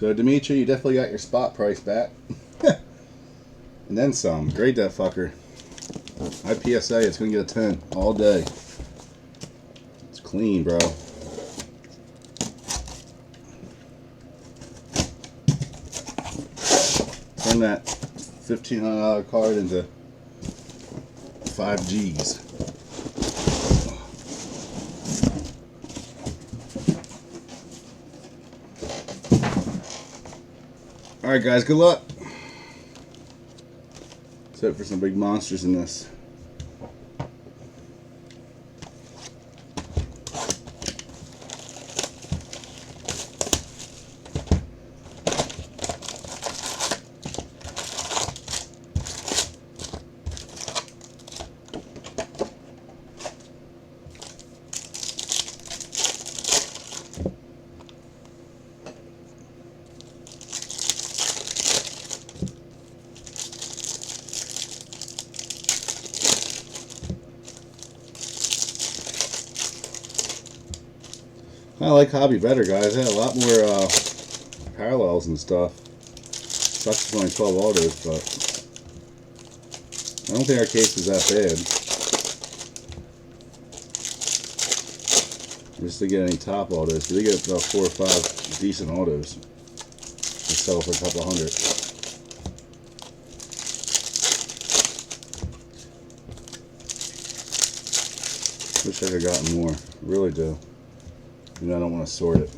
So Dimitri, you definitely got your spot price back. And then some. Grade that fucker. IPSA, it's gonna get a 10 all day. It's clean, bro. Turn that $1,500 card into 5 G's. Alright guys, good luck. Let's hope for some big monsters in this. I like Hobby better, guys. They had a lot more parallels and stuff. Sucks it's only 12 autos, but I don't think our case is that bad. Just to get any top autos, but they get about 4 or 5 decent autos. They sell for a couple hundred. Wish I could have gotten more. I really do. You know, I don't want to sort it.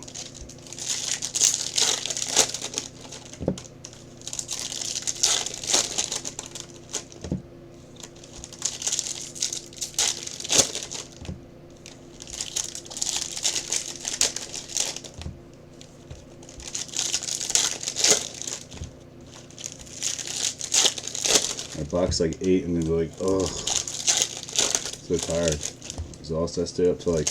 I boxed like 8 and then like, ugh. So tired. Exhausted. I stayed up till like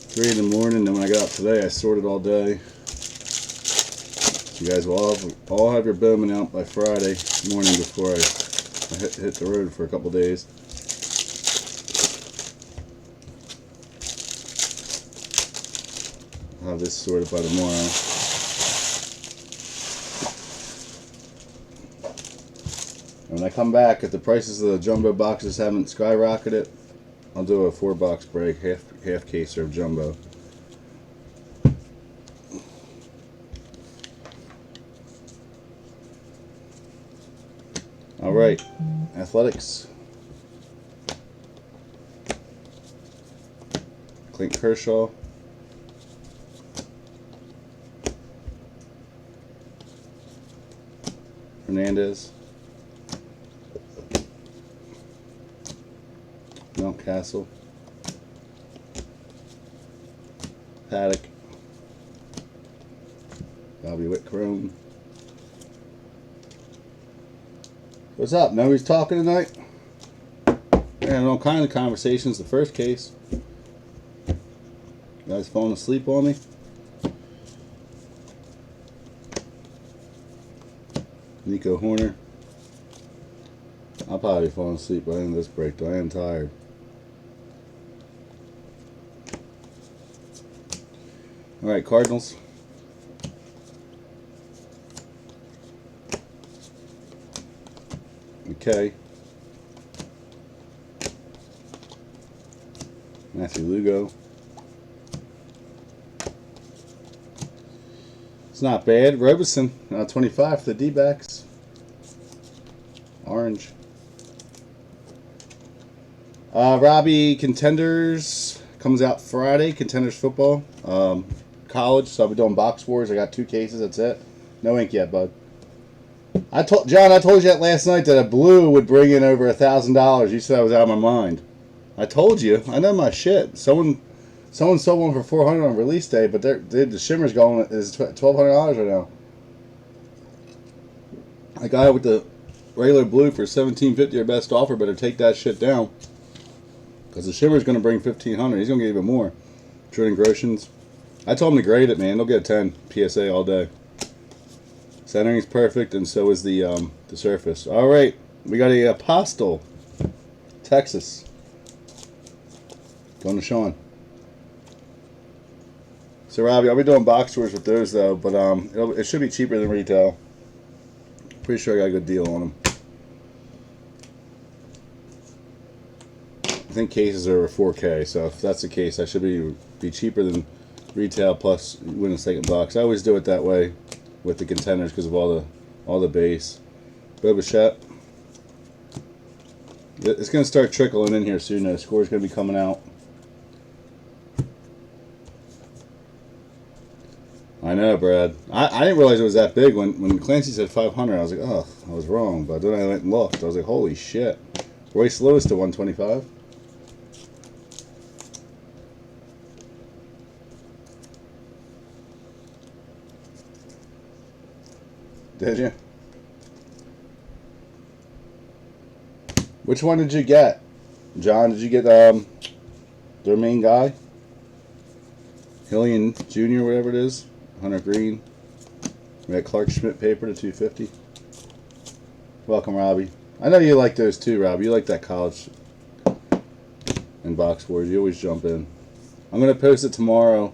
3 in the morning. Then when I got up today, I sorted all day. So you guys will all have your Bowman out by Friday morning before I hit the road for a couple days. I'll have this sorted by tomorrow. And when I come back, if the prices of the jumbo boxes haven't skyrocketed, I'll do a 4-box break, half caser of jumbo. All right, Athletics. Clint Kershaw. Hernandez. Mountcastle. Paddock. Bobby Whitcomb. What's up? Nobody's talking tonight? And all kind of conversations. The first case. You guys falling asleep on me? Nico Horner. I'll probably be falling asleep by the end of this break, though. I am tired. Alright, Cardinals. McKay. Matthew Lugo. It's not bad. Robeson, 25 for the D-backs. Orange. Robbie, Contenders comes out Friday. Contenders football. College, so I'll be doing box wars. I got 2 cases, that's it. No ink yet, bud. John, I told you that last night that a blue would bring in over $1,000. You said I was out of my mind. I told you. I know my shit. Someone sold one for $400 on release day, but the shimmer's going is $1,200 right now. A guy with the regular blue for $1,750 or best offer better take that shit down, because the shimmer's going to bring $1,500. He's going to get even more. Jordan Groshans. I told him to grade it, man. They'll get a 10 PSA all day. Centering's perfect, and so is the surface. All right, we got a Apostle, Texas. Going to Sean. So Robbie, I'll be doing box scores with those though, but it should be cheaper than retail. Pretty sure I got a good deal on them. I think cases are over 4K, so if that's the case, I should be cheaper than retail plus win a second box. I always do it that way with the contenders because of all the base. Boba. It's going to start trickling in here soon. The score's going to be coming out. I know, Brad. I didn't realize it was that big. When Clancy said 500, I was like, oh, I was wrong. But then I went and looked. I was like, holy shit. Royce Lewis to 125. Did you? Which one did you get? John, did you get their main guy? Hillian Jr., whatever it is? Hunter Green. We got Clark Schmidt paper to 250. Welcome, Robbie. I know you like those too, Robbie. You like that college and box wars. You always jump in. I'm going to post it tomorrow,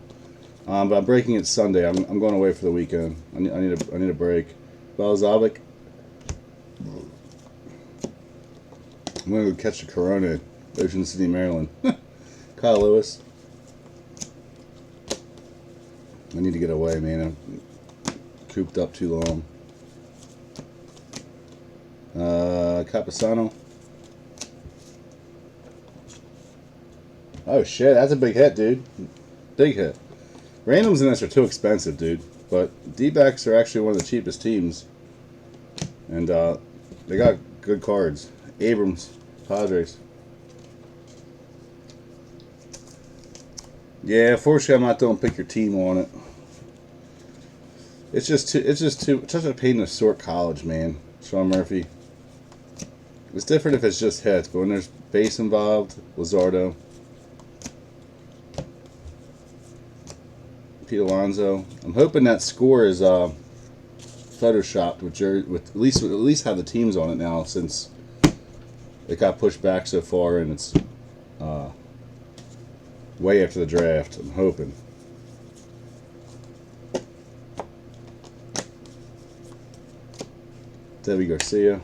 but I'm breaking it Sunday. I'm going away for the weekend. I need a break. Balzovic. I'm going to go catch the Corona in Ocean City, Maryland. Kyle Lewis. I need to get away, man. I'm cooped up too long. Capisano. Oh shit, that's a big hit, dude. Big hit. Randoms in this are too expensive, dude. But D-backs are actually one of the cheapest teams. And they got good cards. Abrams, Padres. Yeah, unfortunately, I'm not doing pick your team on it. It's just such a pain to sort college, man. Sean Murphy. It's different if it's just hits, but when there's base involved, Luzardo, Pete Alonso. I'm hoping that score is photoshopped with at least have the teams on it now, since it got pushed back so far and it's way after the draft. I'm hoping. Debbie Garcia.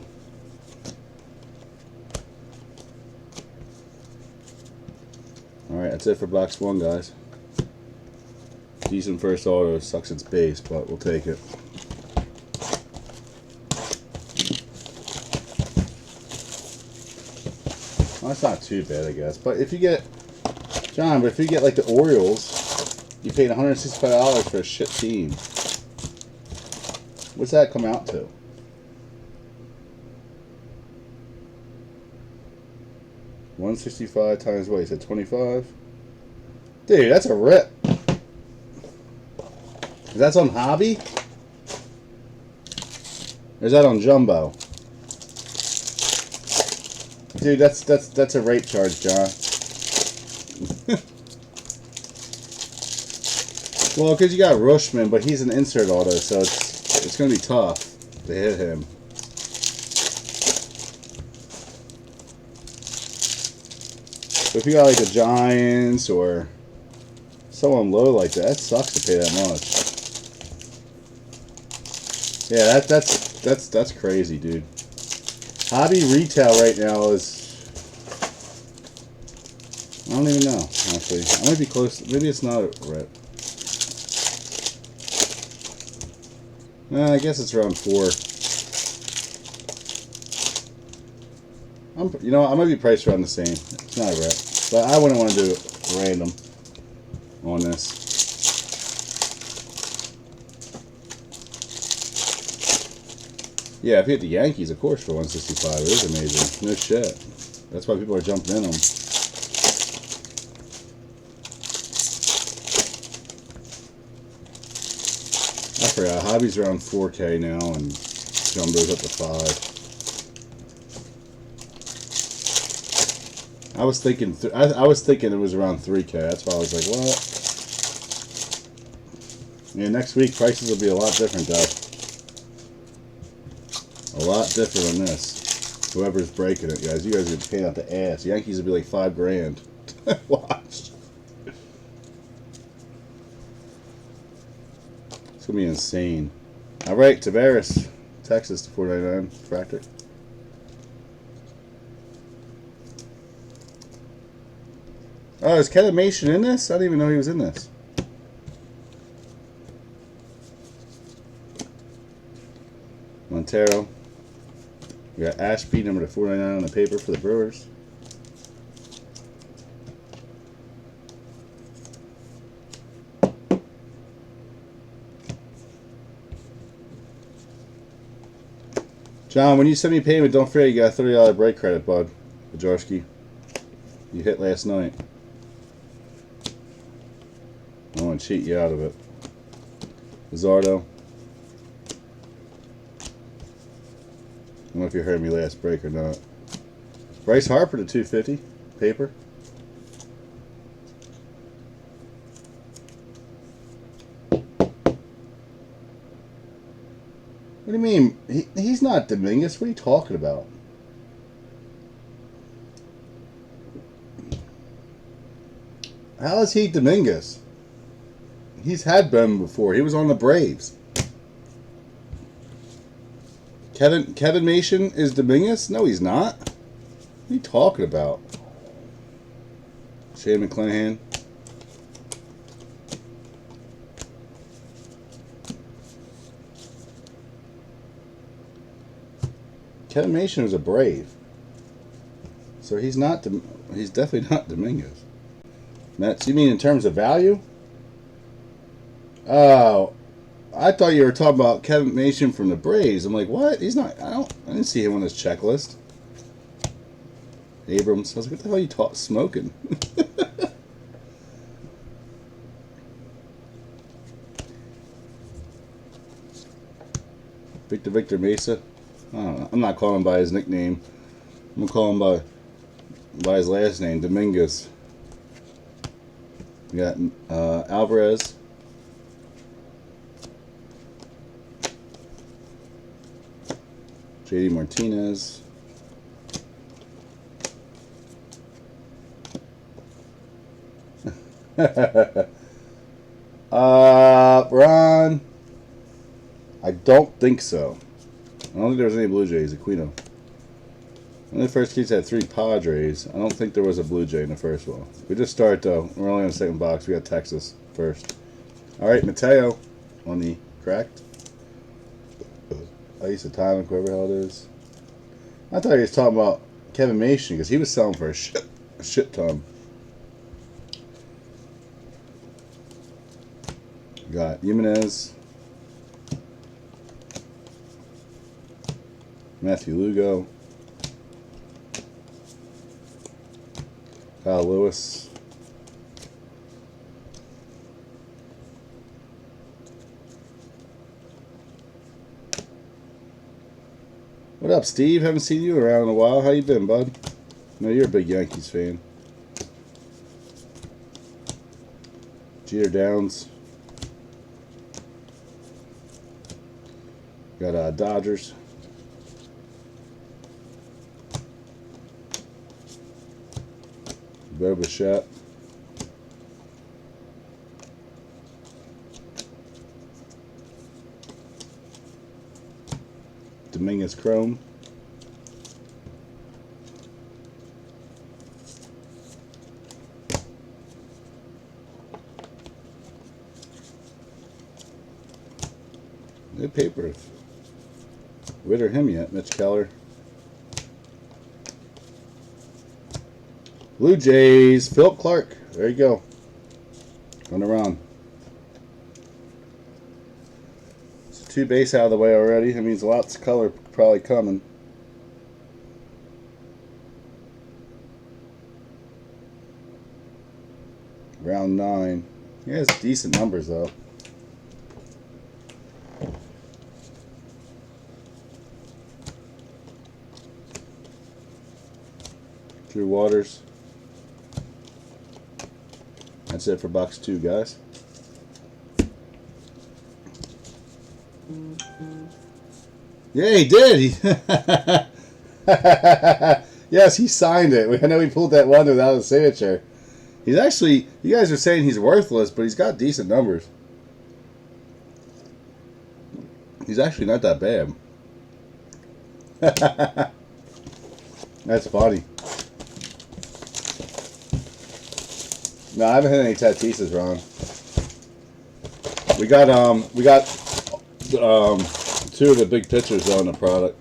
Alright, that's it for box one, guys. Decent first auto. Sucks its base, but we'll take it. Well, that's not too bad, I guess. But if you get, John, but if you get like the Orioles, you paid $165 for a shit team. What's that come out to? $165 times what? You said 25? Dude, that's a rip. Is that on Hobby? Or is that on Jumbo? Dude, that's a rape charge, John. Well, because you got Rushman, but he's an insert auto, so it's going to be tough to hit him. But if you got like the Giants or someone low like that, it sucks to pay that much. Yeah, that's crazy, dude. Hobby retail right now is, I don't even know, honestly. I might be close. Maybe it's not a rip. I guess it's around 4. You know, I might be priced around the same. It's not a rip, but I wouldn't want to do random on this. Yeah, if you hit the Yankees, of course, for 165, it is amazing. No shit. That's why people are jumping in them. I forgot. Hobby's around 4K now, and Jumbo's up to 5. I was thinking it was around 3K. That's why I was like, what? Yeah, next week prices will be a lot different, though. A lot different on this. Whoever's breaking it, guys. You guys are paying out the ass. Yankees will be like $5 grand. Watch. gonna be insane. All right, Tavares, Texas to 499 Fractor. Oh, is Kevin Mason in this? I didn't even know he was in this. Montero. We got Ashby, number to 499 on the paper for the Brewers. John, when you send me payment, don't forget you got a $30 break credit, bud. Bajarski. You hit last night. I want to cheat you out of it. Lizardo. I don't know if you heard me last break or not. Bryce Harper to 250. Paper. What do you mean? He's not Dominguez. What are you talking about? How is he Dominguez? He's had Bowman before. He was on the Braves. Kevin Mason is Dominguez? No, he's not. What are you talking about? Shane McClanahan. Kevin Mason was a Brave. So he's not. He's definitely not Dominguez. Mets, you mean in terms of value? Oh, I thought you were talking about Kevin Mason from the Braves. I'm like, what? He's not. I didn't see him on his checklist. Abrams. I was like, what the hell are you smoking? Victor Mesa. I don't know. I'm not calling him by his nickname. I'm gonna call him by his last name, Dominguez. We got Alvarez. JD Martinez. Ron. I don't think so. I don't think there was any Blue Jays. Aquino. One of the first keys had 3 Padres. I don't think there was a Blue Jay in the first one. We just start though. We're only on the second box. We got Texas first. All right, Mateo on the cracked. Ice Atomic, whoever the hell it is. I thought he was talking about Kevin Mason because he was selling for a shit ton. Got Jimenez. Matthew Lugo. Kyle Lewis. What up, Steve? Haven't seen you around in a while. How you been, bud? I know you're a big Yankees fan. Jeter Downs. Got Dodgers. Bo Bichette. Dominguez Chrome. No paper. Witter him yet, Mitch Keller. Blue Jays, Philip Clark. There you go. Going around. So 2 base out of the way already. That means lots of color probably coming. Round 9. He has decent numbers though. Drew Waters. That's it for box 2, guys. Yeah, he did. Yes, he signed it. I know he pulled that one without a signature. He's actually, you guys are saying he's worthless, but he's got decent numbers. He's actually not that bad. That's funny. No, I haven't hit any Tatises, Ron. We got two of the big pitchers on the product.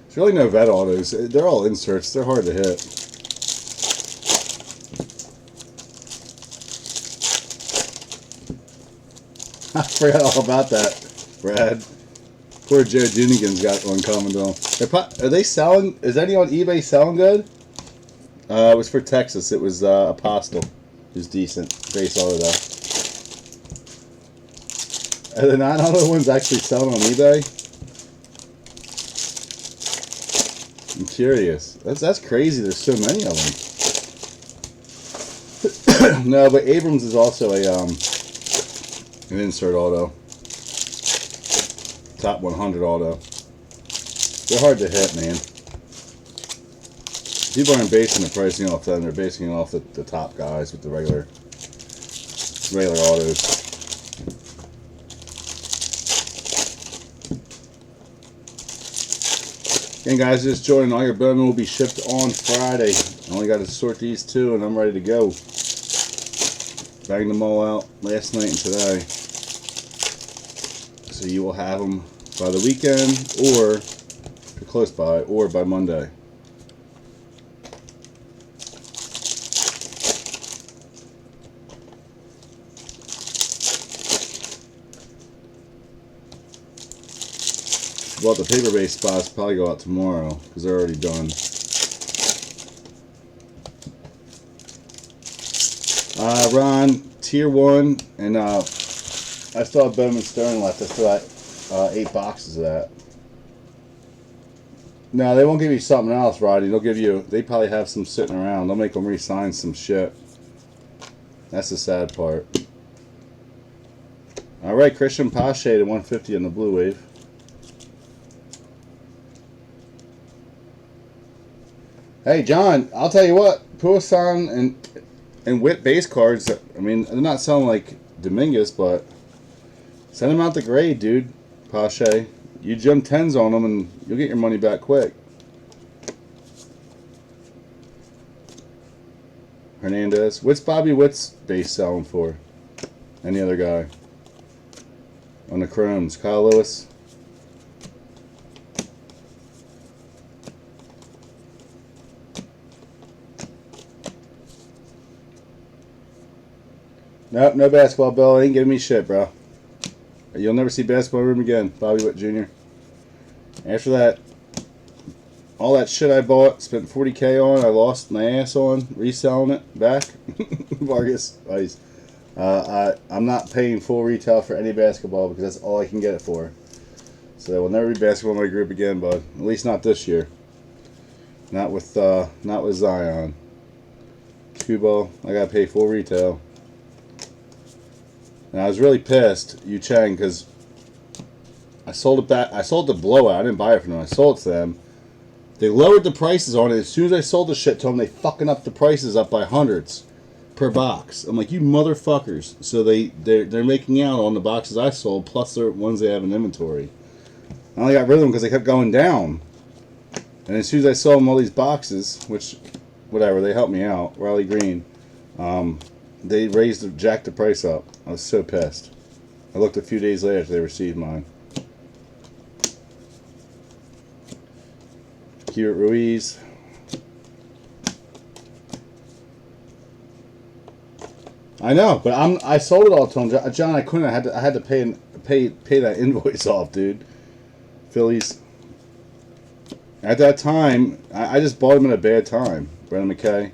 There's really no vet autos. They're all inserts. They're hard to hit. I forgot all about that, Brad. Poor Joe Dunigan's got one coming to him. Are they selling? Is any on eBay selling good? It was for Texas. It was Apostle. It was decent. Base auto though. Are the 900 ones actually selling on eBay? I'm curious. That's crazy. There's so many of them. No, but Abrams is also an insert auto. Top 100 auto. They're hard to hit, man. People aren't basing the pricing off them. They're basing it off the top guys with the regular autos. Again, guys, just joining. All your Bowman will be shipped on Friday. I only got to sort these two, and I'm ready to go. Banged them all out last night and today. So you will have them by the weekend, or if you're close by, or by Monday. Well, the paper-based spots probably go out tomorrow because they're already done. Ron, tier 1, and I still have Bowman Stern left. I still got 8 boxes of that. No, they won't give you something else, Roddy. They'll give you. They probably have some sitting around. They'll make them re-sign some shit. That's the sad part. All right, Christian Pache to 150 on the Blue Wave. Hey, John, I'll tell you what, Puasan and Witt base cards, I mean, they're not selling like Dominguez, but send them out the grade, dude, Pache. You gem 10s on them and you'll get your money back quick. Hernandez. What's Bobby Witt's base selling for? Any other guy? On the Chromes. Kyle Lewis. Nope, no basketball, Bill. Ain't giving me shit, bro. You'll never see basketball room again, Bobby Witt Jr. After that, all that shit I bought, spent 40K on, I lost my ass on, reselling it back. Vargas, ice. I'm not paying full retail for any basketball because that's all I can get it for. So there will never be basketball in my group again, bud. At least not this year. Not with Zion. Kubo, I gotta pay full retail. And I was really pissed, Yu Chang, because I sold it back. I sold the blowout. I didn't buy it from them. I sold it to them. They lowered the prices on it. As soon as I sold the shit to them, they fucking up the prices up by hundreds per box. I'm like, you motherfuckers. So they're making out on the boxes I sold, plus the ones they have in inventory. I only got rid of them because they kept going down. And as soon as I sold them all these boxes, which, whatever, they helped me out, Riley Green, they jacked the price up. I was so pissed. I looked a few days later after they received mine. Hubert Ruiz. I know, but I sold it all to him, John. I couldn't. I had to pay that invoice off, dude. Phillies. At that time, I just bought him at a bad time, Brendan McKay.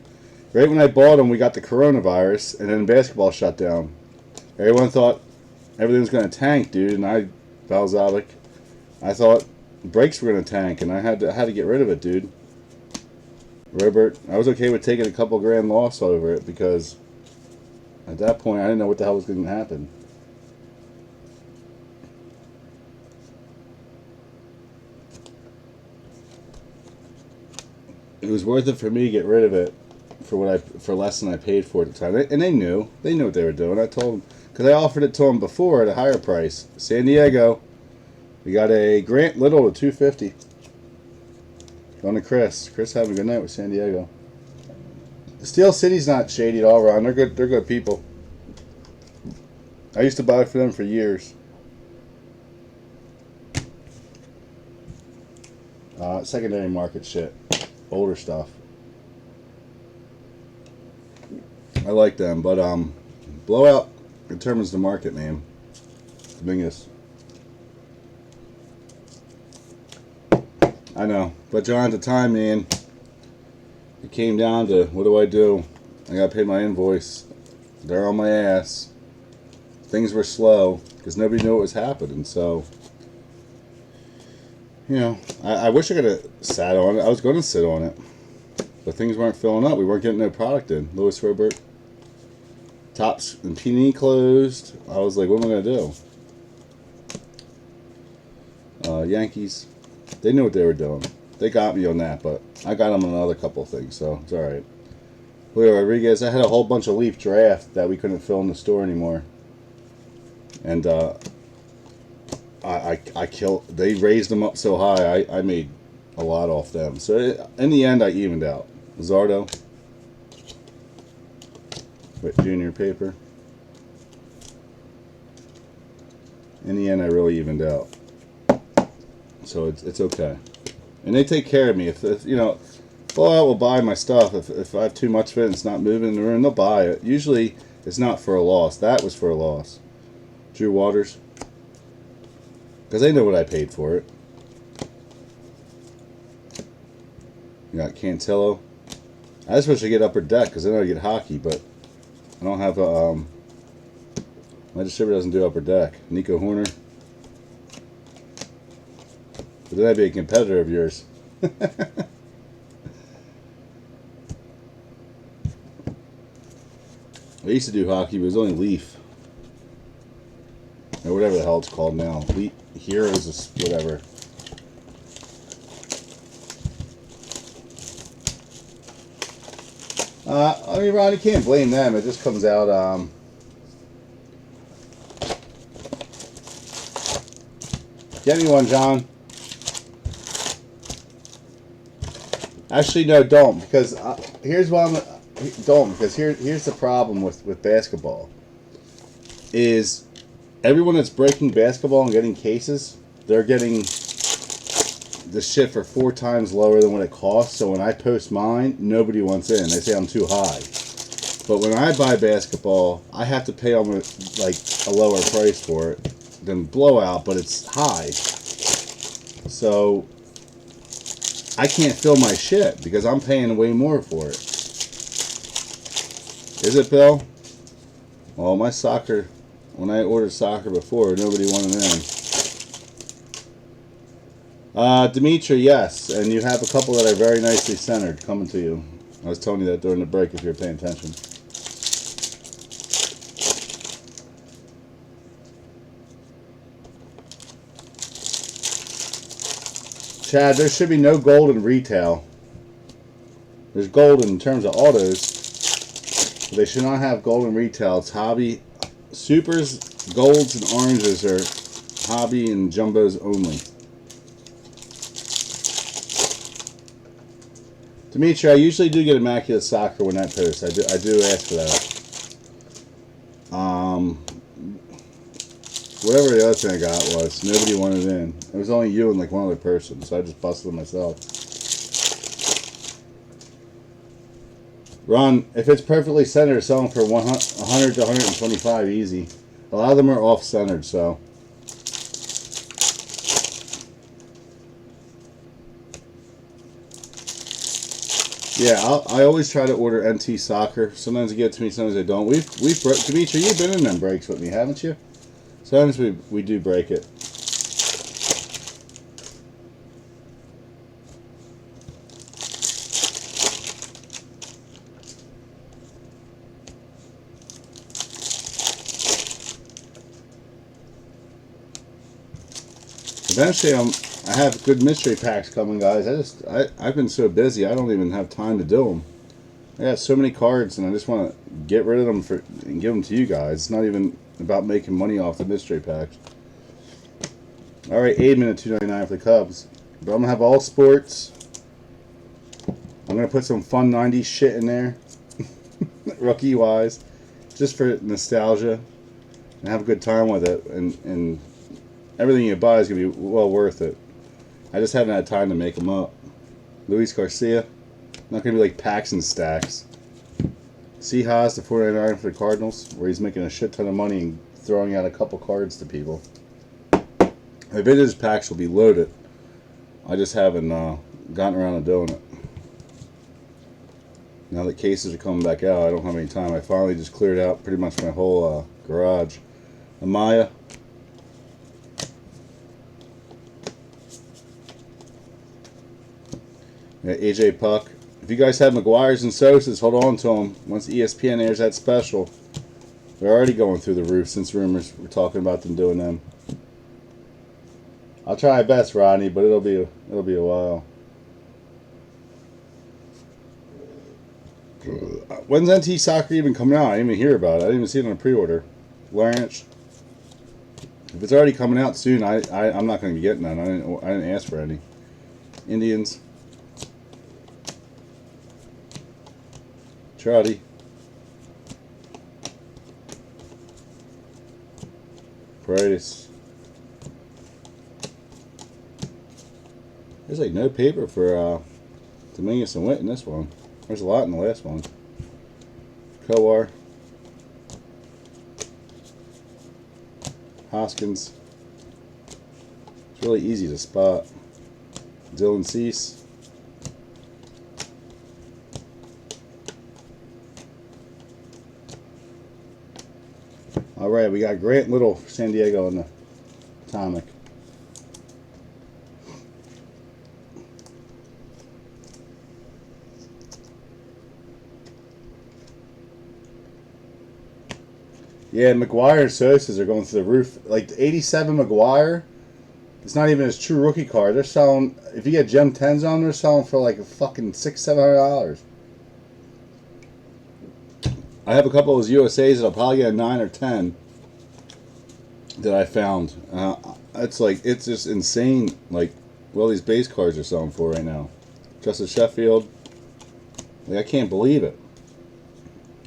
Right when I bought him, we got the coronavirus, and then basketball shut down. Everyone thought everything was going to tank, dude, and Balzovic, I thought breaks were going to tank, and I had to get rid of it, dude. Robert, I was okay with taking a couple grand loss over it because at that point I didn't know what the hell was going to happen. It was worth it for me to get rid of it for less than I paid for it at the time, and they knew what they were doing. I told them because I offered it to him before at a higher price. San Diego, we got a Grant Little to 250. Going to Chris. Chris, have a good night with San Diego. Steel City's not shady at all, Ron. They're good. They're good people. I used to buy for them for years. Secondary market shit, older stuff. I like them, but Blowout determines the market name. The biggest. I know, but John, at the time, man, it came down to what do? I gotta pay my invoice. They're on my ass. Things were slow because nobody knew what was happening. So, you know, I wish I could have sat on it. I was going to sit on it, but things weren't filling up. We weren't getting no product in. Louis Robert, Tops and P&E closed. I was like, what am I going to do? Yankees, they knew what they were doing. They got me on that, but I got them on another couple of things, so it's all right. Julio Rodriguez, I had a whole bunch of Leaf draft that we couldn't fill in the store anymore. And I killed. They raised them up so high. I made a lot off them. So in the end, I evened out. Zardo, with junior paper. In the end, I really evened out. So it's okay. And they take care of me. If you know, Blowout will buy my stuff. If I have too much of it and it's not moving in the room, they'll buy it. Usually, it's not for a loss. That was for a loss. Drew Waters. Because they know what I paid for it. You got Cantillo. I just wish I get Upper Deck because then I get hockey, but I don't have a. My distributor doesn't do Upper Deck. Nico Horner. But then I'd be a competitor of yours. I used to do hockey, but it was only Leaf. Or whatever the hell it's called now. Leaf Heroes is whatever. I mean, Ron, you can't blame them. It just comes out. Get me one, John. Actually, no, don't, because here's why don't, because here's the problem with basketball. Is everyone that's breaking basketball and getting cases, they're getting the shit for 4 times lower than what it costs. So when I post mine, nobody wants in. They say I'm too high. But when I buy basketball, I have to pay almost like a lower price for it than Blowout, but it's high. So I can't fill my shit because I'm paying way more for it. Is it, Bill? Well, my soccer, when I ordered soccer before, nobody wanted in. Dimitri, yes, and you have a couple that are very nicely centered coming to you. I was telling you that during the break if you're paying attention. Chad, there should be no gold in retail. There's gold in terms of autos. But they should not have gold in retail. It's hobby. Supers, golds, and oranges are hobby and jumbos only. Dimitri, I usually do get Immaculate Soccer when I post. I do ask for that. Whatever the other thing I got was, nobody wanted in. It was only you and like one other person, so I just busted it myself. Ron, if it's perfectly centered, sell them for 100 to 125 easy. A lot of them are off-centered, so. Yeah, I always try to order NT Soccer. Sometimes they give it to me, sometimes they don't. Dimitri, you've been in them breaks with me, haven't you? Sometimes we do break it. Eventually, I have good mystery packs coming, guys. I've been so busy, I don't even have time to do them. I got so many cards, and I just want to get rid of them and give them to you guys. It's not even about making money off the mystery packs. All right, Aidman at $2.99 for the Cubs. But I'm gonna have all sports. I'm gonna put some fun '90s shit in there, rookie wise, just for nostalgia, and have a good time with it. And everything you buy is gonna be well worth it. I just haven't had time to make them up. Luis Garcia, not gonna be like packs and stacks. Seahawks to $4.99 for the Cardinals, where he's making a shit ton of money and throwing out a couple cards to people. The vintage packs will be loaded. I just haven't gotten around to doing it. Now that cases are coming back out, I don't have any time. I finally just cleared out pretty much my whole garage. Amaya. Yeah, AJ Puck. If you guys have McGuire's and Sosas, hold on to them. Once ESPN airs that special, they're already going through the roof since rumors were talking about them doing them. I'll try my best, Rodney, but it'll be a while. When's NT Soccer even coming out? I didn't even hear about it. I didn't even see it on a pre-order. Lawrence. If it's already coming out soon, I'm not going to be getting that. I didn't ask for any. Indians. Trotty. Paredes. There's like no paper for Dominguez and Witt in this one. There's a lot in the last one. Kowar. Hoskins. It's really easy to spot. Dylan Cease. Alright, we got Grant Little for San Diego in the Atomic. Yeah, McGuire and Sosas are going through the roof. Like the 87 McGuire, it's not even his true rookie card. They're selling, if you get Gem 10s on, they're selling for like a fucking $600-700. I have a couple of those USAs that I'll probably get a 9 or 10 that I found. It's just insane. Like what all these base cards are selling for right now. Justice Sheffield. Like I can't believe it.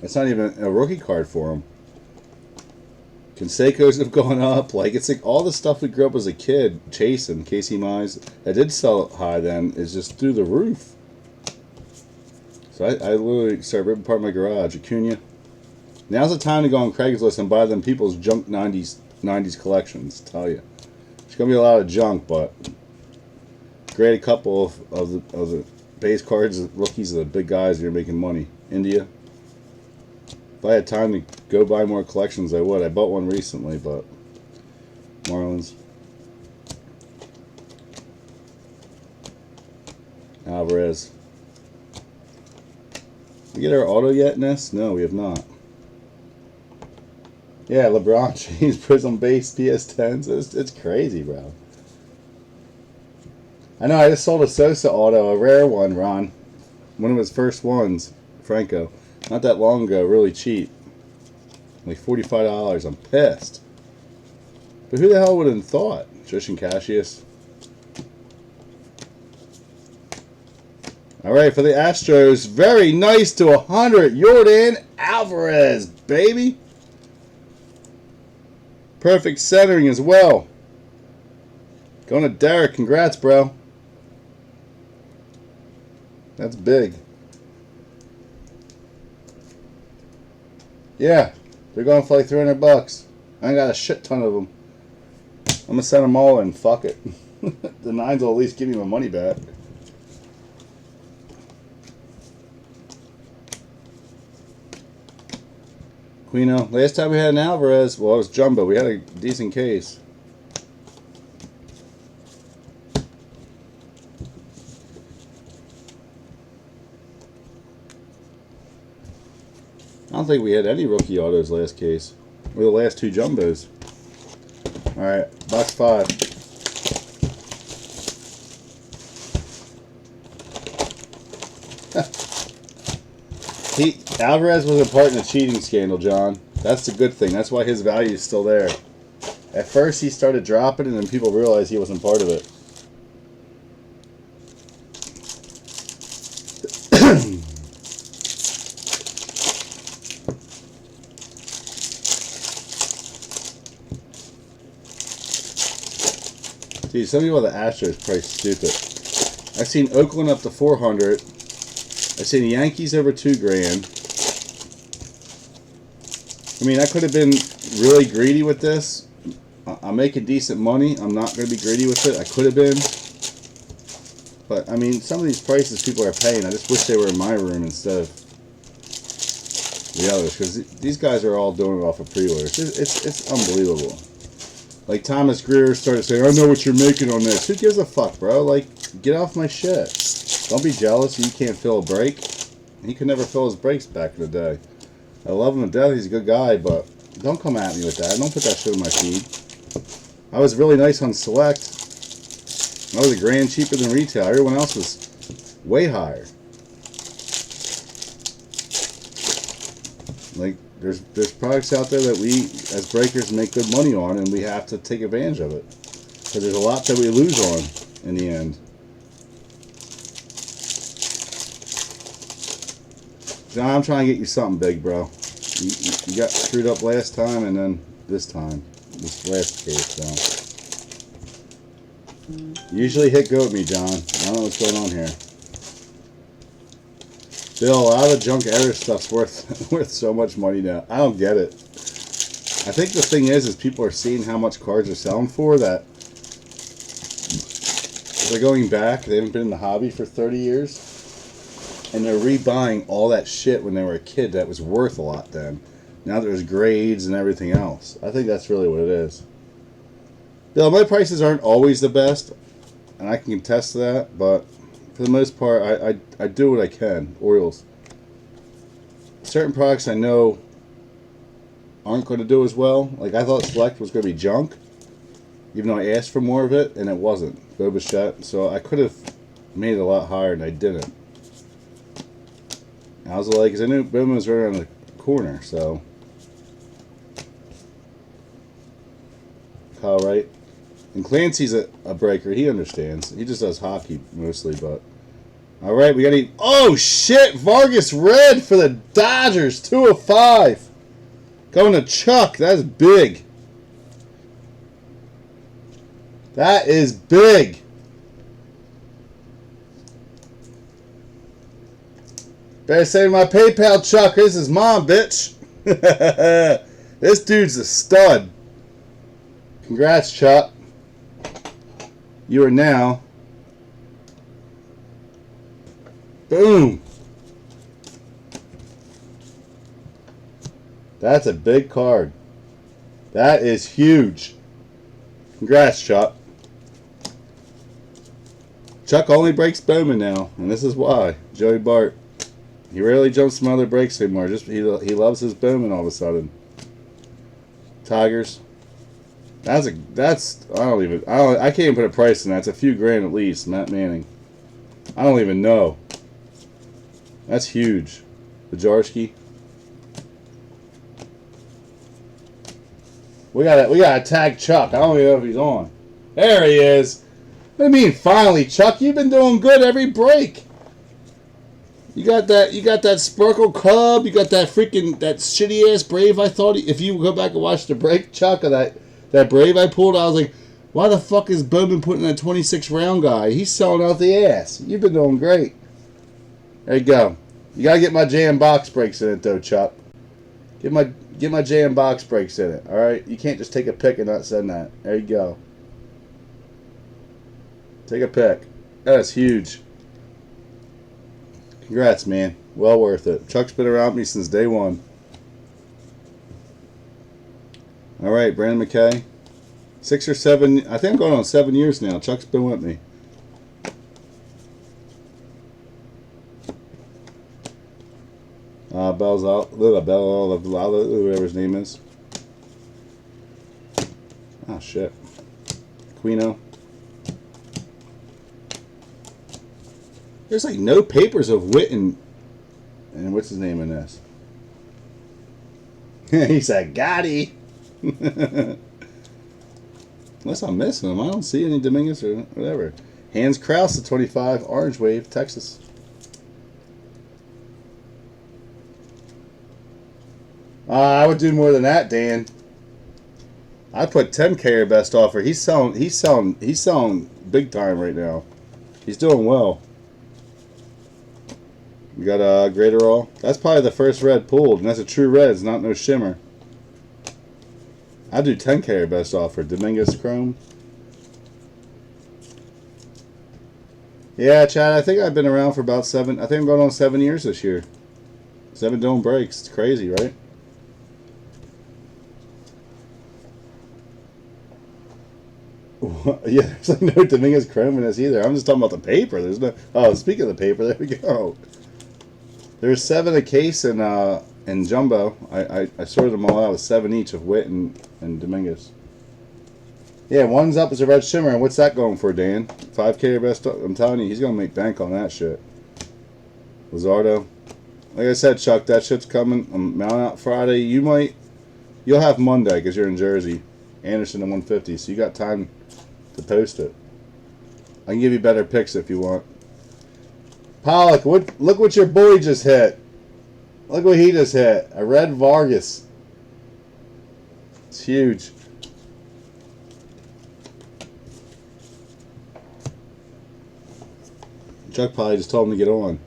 It's not even a rookie card for him. Canseco's have gone up. Like it's like all the stuff we grew up as a kid chasing. Casey Mize that did sell high then is just through the roof. So I literally started ripping apart my garage. Acuna. Now's the time to go on Craigslist and buy them people's junk 90s collections. I tell you, there's gonna be a lot of junk, but great a couple of the base cards, rookies, of the big guys that are making money. India. If I had time to go buy more collections, I would. I bought one recently, but Marlins. Alvarez. We get our auto yet, Ness? No, we have not. Yeah, LeBron James Prism base PS10s. It's crazy, bro. I know, I just sold a Sosa auto, a rare one, Ron. One of his first ones, Franco. Not that long ago, really cheap. Like $45. I'm pissed. But who the hell would have thought? Tristan Cassius. Alright, for the Astros, very nice to 100. Jordan Alvarez, baby. Perfect centering as well. Going to Derek. Congrats, bro. That's big. Yeah, they're going for like $300. I ain't got a shit ton of them. I'm going to send them all in. Fuck it. The 9s will at least give me my money back. Quino. Last time we had an Alvarez, well, it was jumbo. We had a decent case. I don't think we had any rookie autos last case. Or the last two jumbos. Alright, box 5. Alvarez was a part in a cheating scandal, John. That's the good thing. That's why his value is still there. At first he started dropping and then people realized he wasn't part of it. Dude, some people have the Astros priced stupid. I've seen Oakland up to 400. I've seen the Yankees over $2,000. I mean, I could have been really greedy with this. I'm making decent money. I'm not going to be greedy with it. I could have been. But, I mean, some of these prices people are paying, I just wish they were in my room instead of the others. Because these guys are all doing it off of pre-orders. It's unbelievable. Like, Thomas Greer started saying, I know what you're making on this. Who gives a fuck, bro? Like, get off my shit. Don't be jealous you can't fill a break. He could never fill his breaks back in the day. I love him to death. He's a good guy, but don't come at me with that. Don't put that shit in my feed. I was really nice on Select. I was $1,000 cheaper than retail. Everyone else was way higher. Like, there's products out there that we, as breakers, make good money on, and we have to take advantage of it. Because there's a lot that we lose on in the end. John, I'm trying to get you something big, bro. You got screwed up last time, and then this time. This last case, so. Usually hit go at me, John. I don't know what's going on here. Bill, a lot of junk error stuff's worth so much money now. I don't get it. I think the thing is people are seeing how much cards are selling for, that they're going back. They haven't been in the hobby for 30 years. And they're rebuying all that shit when they were a kid that was worth a lot then. Now there's grades and everything else. I think that's really what it is. Bill, my prices aren't always the best, and I can contest to that, but for the most part, I do what I can. Orioles. Certain products I know aren't going to do as well. Like, I thought Select was going to be junk, even though I asked for more of it, and it wasn't. Bobichette. So I could have made it a lot higher, and I didn't. I was like, because I knew Bowman was right around the corner, so. Kyle Wright. And Clancy's a breaker. He understands. He just does hockey mostly, but. Alright, we got to. Oh, shit! Vargas red for the Dodgers. 2/5. Going to Chuck. That's big. That is big. Better say to my PayPal, Chuck. This is mom, bitch. This dude's a stud. Congrats, Chuck. You are now. Boom. That's a big card. That is huge. Congrats, Chuck. Chuck only breaks Bowman now, and this is why. Joey Bart. He rarely jumps some other breaks anymore. Just he loves his Bowman all of a sudden. Tigers. I can't even put a price on that. It's a few grand at least. Matt Manning. I don't even know. That's huge. Bajarski. We gotta tag Chuck. I don't even know if he's on. There he is. What do you mean finally, Chuck? You've been doing good every break. You got that Sparkle Cub, you got that shitty ass Brave. I thought if you go back and watch the break, Chuck, of that Brave I pulled, I was like, why the fuck is Bowman putting that 26 round guy? He's selling out the ass. You've been doing great. There you go. You gotta get my jam box breaks in it though, Chuck. Get my jam box breaks in it. Alright? You can't just take a pick and not send that. There you go. Take a pick. That's huge. Congrats, man. Well worth it. Chuck's been around me since day one. Alright, Brandon McKay. 6 or 7, I think I'm going on 7 years now. Chuck's been with me. Whatever his name is. Oh, shit. Quino. There's like no papers of Witt and what's his name in this? He said, got he. Unless I'm missing them. I don't see any Dominguez or whatever. Hans Krause at 25, Orange Wave, Texas. I would do more than that, Dan. I put 10K or best offer. He's selling big time right now. He's doing well. We got a Graterol. That's probably the first red pulled, and that's a true red. It's not no shimmer. I'd do 10K or best offer. Dominguez Chrome. Yeah, Chad, I think I've been around for about 7. I think I'm going on 7 years this year. 7 doing breaks. It's crazy, right? Yeah, there's like no Dominguez Chrome in this either. I'm just talking about the paper. There's no. Oh, speaking of the paper, there we go. There's 7 a case in jumbo. I sorted them all out with 7 each of Witt and Dominguez. Yeah, one's up as a red shimmer. And what's that going for, Dan? 5K or best. I'm telling you, he's gonna make bank on that shit. Lizardo. Like I said, Chuck, that shit's coming. I'm mounting out Friday. You'll have Monday because you're in Jersey. Anderson to 150, so you got time to post it. I can give you better picks if you want. Pollock, look what your boy just hit. Look what he just hit. A red Vargas. It's huge. Chuck probably just told him to get on.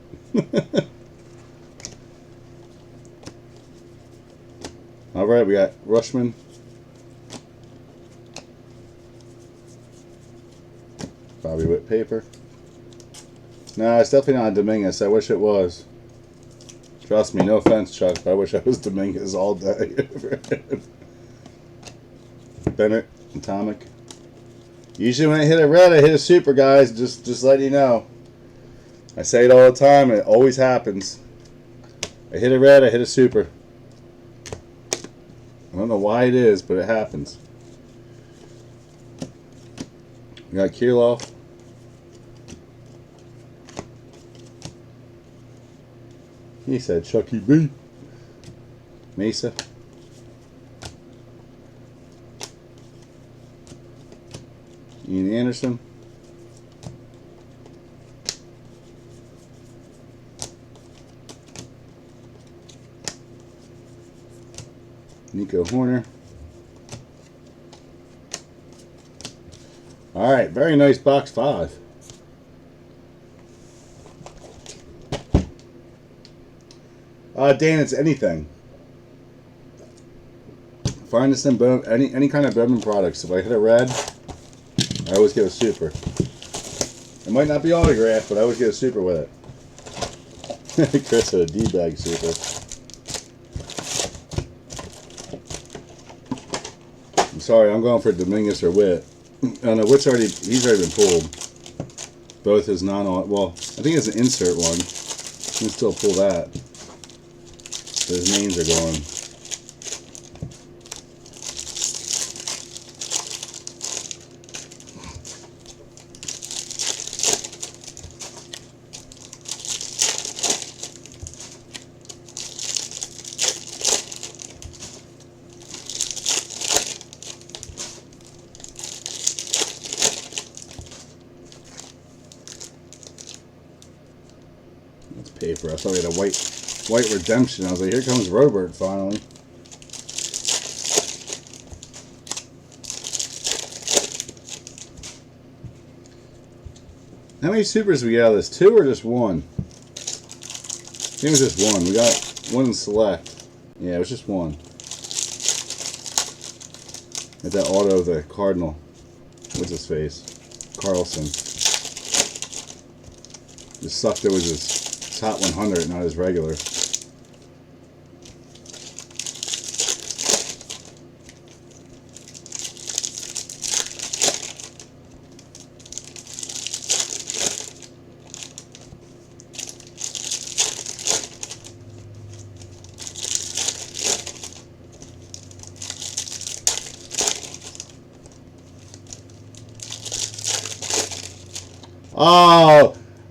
Alright, we got Rushman. Bobby Witt paper. Nah, it's definitely not Dominguez. I wish it was. Trust me, no offense, Chuck, but I wish I was Dominguez all day. Bennett, Atomic. Usually when I hit a red, I hit a super, guys. Just let you know. I say it all the time, and it always happens. I hit a red, I hit a super. I don't know why it is, but it happens. We got Kirilov. He said Chucky B. Mesa. Ian Anderson. Nico Horner. All right, very nice box 5. Dan, it's anything. Find us in any kind of Bowman products. If I hit a red, I always get a super. It might not be autographed, but I always get a super with it. Chris had a D-bag super. I'm sorry, I'm going for Dominguez or Witt. Oh no, Witt's he's already been pulled. Both his well, I think it's an insert one. You can still pull that. Those names are gone. That's paper. I thought we had a white redemption. I was like, here comes Robert finally. How many supers we got out of this? 2 or just 1? I think it was just 1. We got 1 in select. Yeah, it was just 1. At that auto of the Cardinal. What's his face? Carlson. Just sucked it was his top 100, not his regular.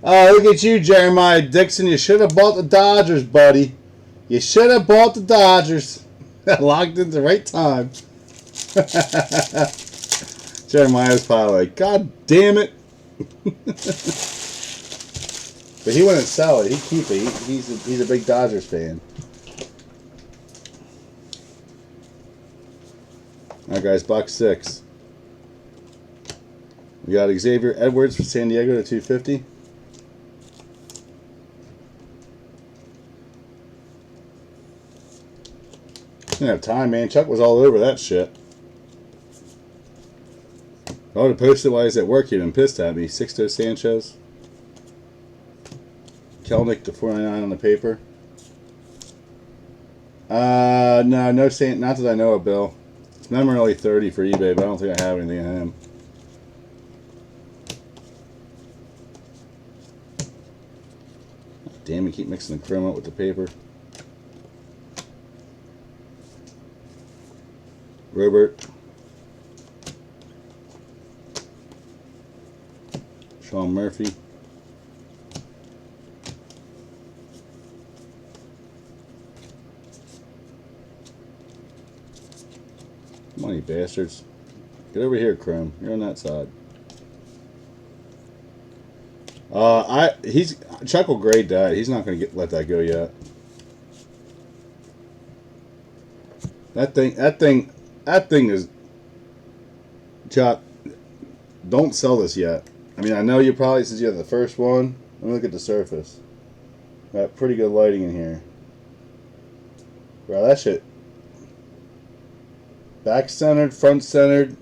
Oh, look at you, Jeremiah Dixon. You should have bought the Dodgers, buddy. You should have bought the Dodgers. Logged in the right time. Jeremiah's probably like, God damn it. But he wouldn't sell it. He'd keep it. He's a big Dodgers fan. Alright, guys, box 6. We got Xavier Edwards for San Diego to 250. Didn't have time, man. Chuck was all over that shit. I would have posted while he's at work. He'd been pissed at me. Sixto Sanchez. Kelnick to 499 on the paper. No, not that I know of, Bill. It's memorably 30 for eBay, but I don't think I have anything on him. Damn, you keep mixing the chrome up with the paper. Robert. Sean Murphy. Come on, you bastards. Get over here, Chrome. You're on that side. Chuck will grade that. He's not going to let that go yet. That thing is, Chuck, don't sell this yet. I mean, I know you probably, since you have the first one, let me look at the surface. Got pretty good lighting in here. Bro, that shit. Back centered, front centered.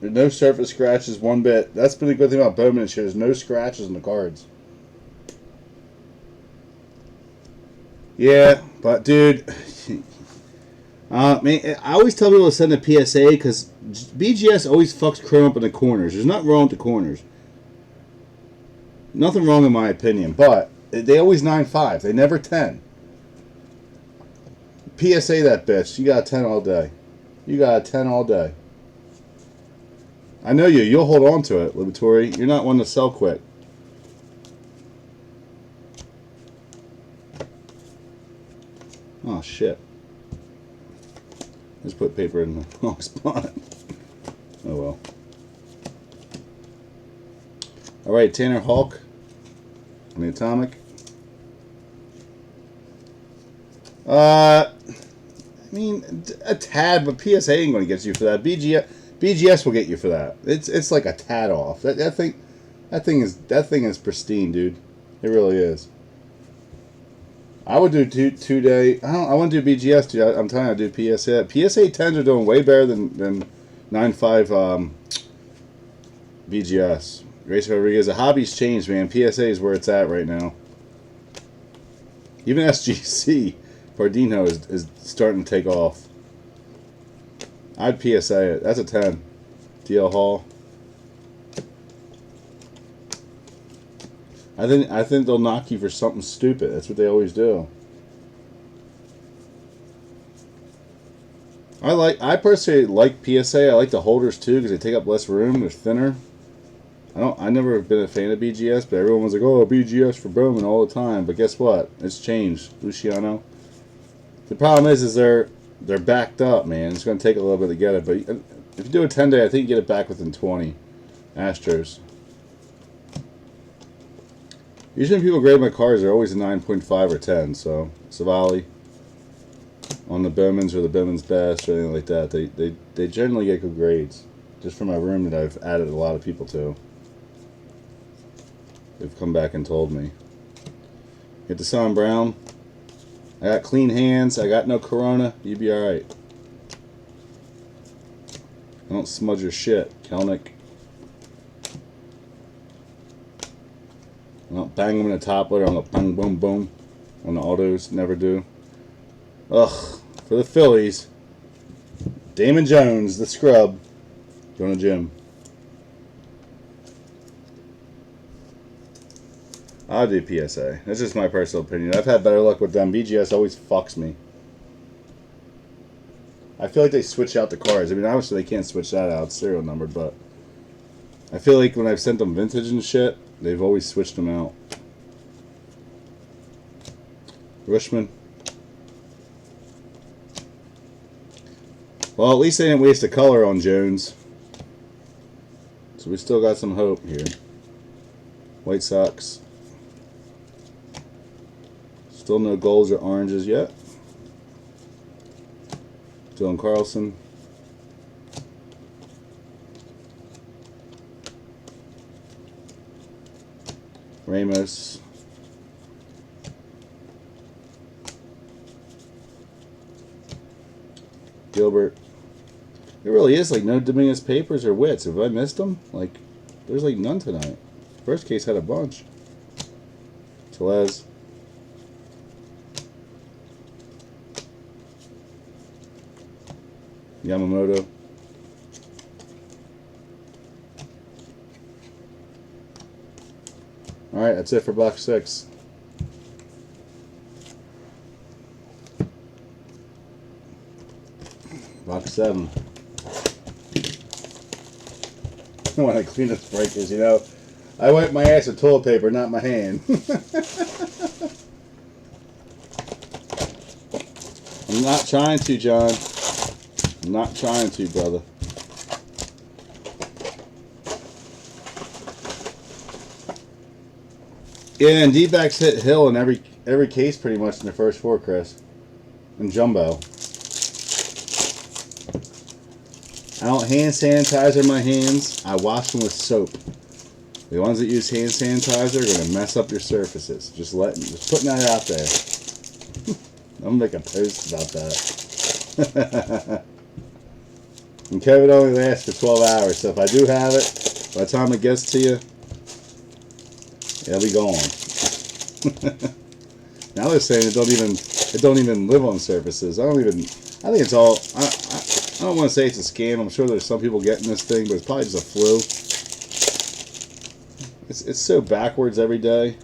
There's no surface scratches one bit. That's been a good thing about Bowman this year. There's no scratches in the cards. Yeah, but dude, man, I always tell people to send a PSA because BGS always fucks chrome up in the corners. There's nothing wrong with the corners. Nothing wrong in my opinion, but they always 9.5. They never 10. PSA that bitch. You got a 10 all day. You got a 10 all day. I know you. You'll hold on to it, Liberatory. You're not one to sell quick. Oh, shit. Just put paper in the wrong spot. Oh, well. Alright, Tanner Hawk on the Atomic. I mean, a tad, but PSA ain't going to get you for that. BGS will get you for that. It's like a tad off. That thing is pristine, dude. It really is. I would do two day. I want to do BGS, dude. I'm telling you, I do PSA. PSA 10s are doing way better than 9.5 BGS. Grace Rodriguez. The hobby's changed, man. PSA is where it's at right now. Even SGC Bardino is starting to take off. I'd PSA it. That's a 10. DL Hall. I think they'll knock you for something stupid. That's what they always do. I personally like PSA. I like the holders too because they take up less room. They're thinner. I never have been a fan of BGS, but everyone was like, "Oh, BGS for Bowman all the time." But guess what? It's changed, Luciano. The problem is they're backed up, man. It's going to take a little bit to get it, but if you do a 10-day, I think you get it back within 20. Astros. Usually when people grade my cards, they're always a 9.5 or 10. So Savali on the Bowmans or the Bowman's Best or anything like that, they generally get good grades. Just from my room that I've added a lot of people to. They've come back and told me. Get the Son Brown. I got clean hands. I got no corona. You be alright. I don't smudge your shit, Kelnick. I don't bang them in the top loader. I'm going to bang, boom, boom. On the autos. Never do. Ugh. For the Phillies. Damon Jones, the scrub. Going to gym. I'll do PSA. That's just my personal opinion. I've had better luck with them. BGS always fucks me. I feel like they switch out the cards. I mean, obviously they can't switch that out. It's serial numbered, but I feel like when I've sent them vintage and shit, they've always switched them out. Rushman. Well, at least they didn't waste a color on Jones. So we still got some hope here. White Sox. Still no golds or oranges yet. Dylan Carlson. Ramos. Gilbert. There really is like no Dominguez Papers or Wits. Have I missed them? Like, there's like none tonight. First case had a bunch. Tellez. Yamamoto. Alright, that's it for box 6. Box 7. When I clean the breakers, you know, I wipe my ass with toilet paper, not my hand. I'm not trying to, John. I'm not trying to, brother. Yeah, and D-backs hit Hill in every case pretty much in the first 4, Chris. And Jumbo. I don't hand sanitizer my hands. I wash them with soap. The ones that use hand sanitizer are going to mess up your surfaces. Just putting that out there. I'm going to make a post about that. And COVID only lasts for 12 hours, so if I do have it, by the time it gets to you, it'll be gone. Now they're saying it don't even live on surfaces. I think it's all. I don't want to say it's a scam. I'm sure there's some people getting this thing, but it's probably just a flu. It's so backwards every day.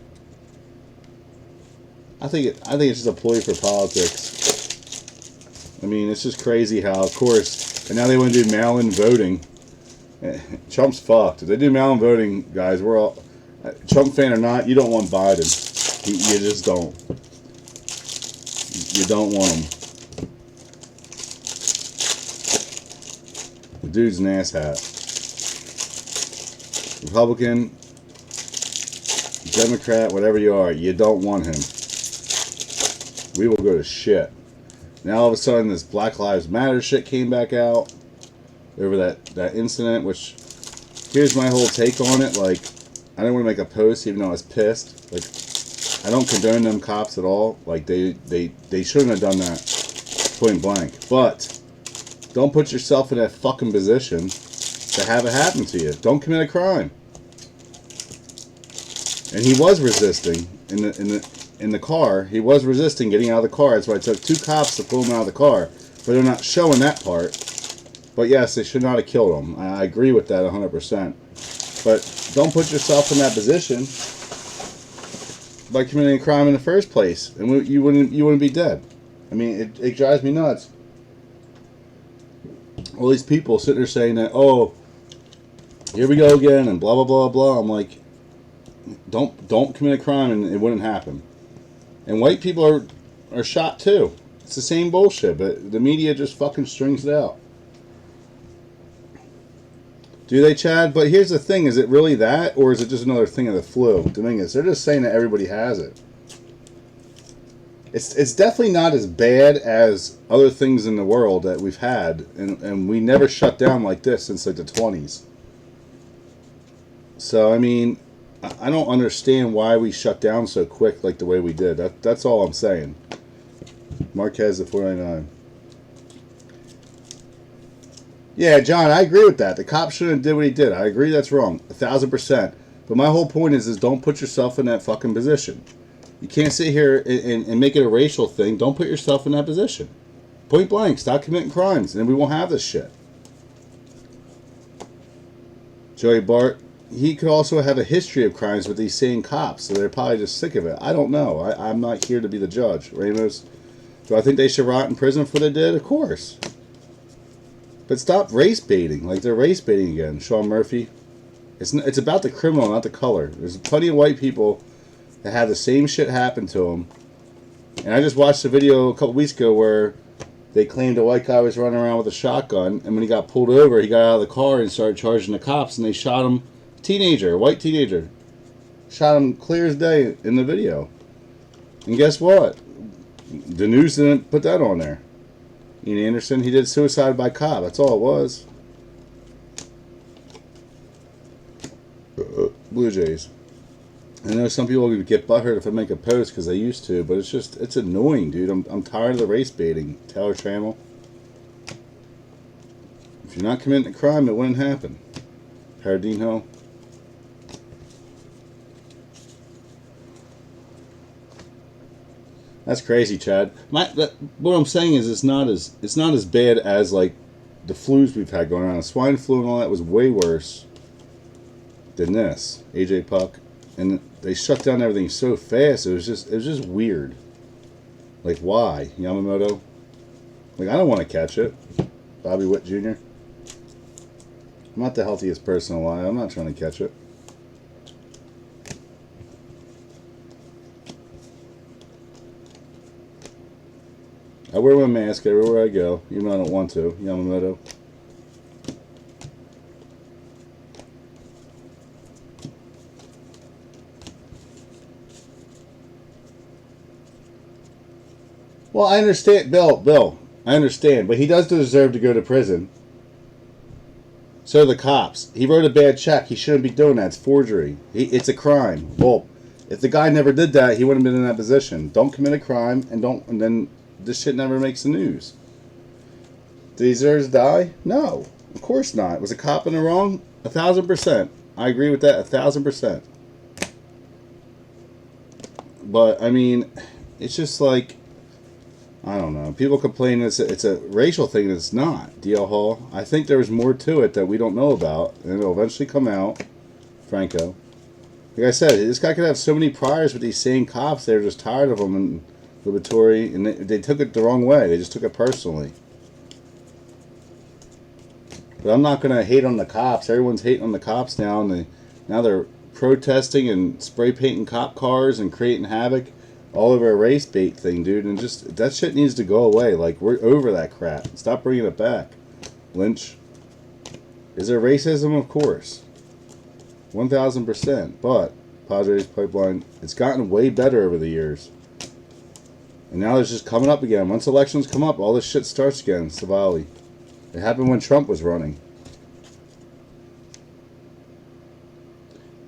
I think it's just a ploy for politics. I mean, it's just crazy how, of course, and now they want to do mail-in voting. Trump's fucked. If they do mail-in voting, guys, we're all Trump fan or not. You don't want Biden. You just don't. You don't want him. The dude's an asshat. Republican, Democrat, whatever you are, you don't want him. We will go to shit. Now all of a sudden this Black Lives Matter shit came back out over that incident, which here's my whole take on it. Like, I didn't want to make a post even though I was pissed. Like, I don't condone them cops at all. Like, they shouldn't have done that point blank. But don't put yourself in that fucking position to have it happen to you. Don't commit a crime. And he was resisting in the car. He was resisting getting out of the car. That's why it took 2 cops to pull him out of the car. But they're not showing that part. But yes, they should not have killed him. I agree with that 100%. But don't put yourself in that position by committing a crime in the first place, and you wouldn't be dead. I mean, it drives me nuts. All these people sitting there saying that, oh, here we go again, and blah blah blah blah. I'm like, don't commit a crime, and it wouldn't happen. And white people are shot too. It's the same bullshit, but the media just fucking strings it out. Do they, Chad? But here's the thing: is it really that, or is it just another thing of the flu? Dominguez, they're just saying that everybody has it. It's definitely not as bad as other things in the world that we've had, and we never shut down like this since like the 20s. So I mean, I don't understand why we shut down so quick like the way we did. That's all I'm saying. Marquez at 499. Yeah, John, I agree with that. The cop shouldn't have did what he did. I agree that's wrong, 1,000%. But my whole point is don't put yourself in that fucking position. You can't sit here and make it a racial thing. Don't put yourself in that position. Point blank, stop committing crimes, and we won't have this shit. Joey Bart, he could also have a history of crimes with these same cops, so they're probably just sick of it. I don't know. I'm not here to be the judge. Ramos, do I think they should rot in prison for what they did? Of course. But stop race baiting. Like, they're race baiting again. Sean Murphy. It's about the criminal, not the color. There's plenty of white people that have the same shit happen to them. And I just watched a video a couple weeks ago where They claimed a white guy was running around with a shotgun, and when he got pulled over, he got out of the car and started charging the cops, and they shot him. Teenager, white teenager, shot him clear as day in the video. And guess what? The news didn't put that on there. Ian Anderson, he did suicide by cop. That's all it was. Blue Jays. I know some people would get butthurt if I make a post because they used to, but it's annoying, dude. I'm tired of the race baiting. Taylor Trammell. If you're not committing a crime, it wouldn't happen. Paradino. That's crazy, Chad. What I'm saying is it's not as bad as like the flus we've had going around. The swine flu and all that was way worse than this. AJ Puck, and they shut down everything so fast. It was just weird. Like, why, Yamamoto? Like, I don't want to catch it. Bobby Witt Jr. I'm not the healthiest person alive. I'm not trying to catch it. I wear my mask everywhere I go, even though I don't want to. Yamamoto. Well, I understand, Bill. I understand, but he does deserve to go to prison. So the cops. He wrote a bad check. He shouldn't be doing that. It's forgery. It's a crime. Well, if the guy never did that, he wouldn't have been in that position. Don't commit a crime, and then this shit never makes the news. Did he deserve to die? No, of course not. Was a cop in the wrong? 1,000%. I agree with that 1,000%. But I mean, it's just like, I don't know. People complain it's a racial thing, and it's not. DL Hall. I think there's more to it that we don't know about, and it'll eventually come out. Franco. Like I said, this guy could have so many priors with these same cops. They're just tired of him, and Libertori, and they took it the wrong way. They just took it personally. But I'm not going to hate on the cops. Everyone's hating on the cops now, and now they're protesting and spray painting cop cars and creating havoc all over a race bait thing, dude. And just, that shit needs to go away. Like, we're over that crap. Stop bringing it back. Lynch. Is there racism? Of course. 1,000%. But Padres pipeline, it's gotten way better over the years. And now it's just coming up again. Once elections come up, all this shit starts again. Savali. It happened when Trump was running.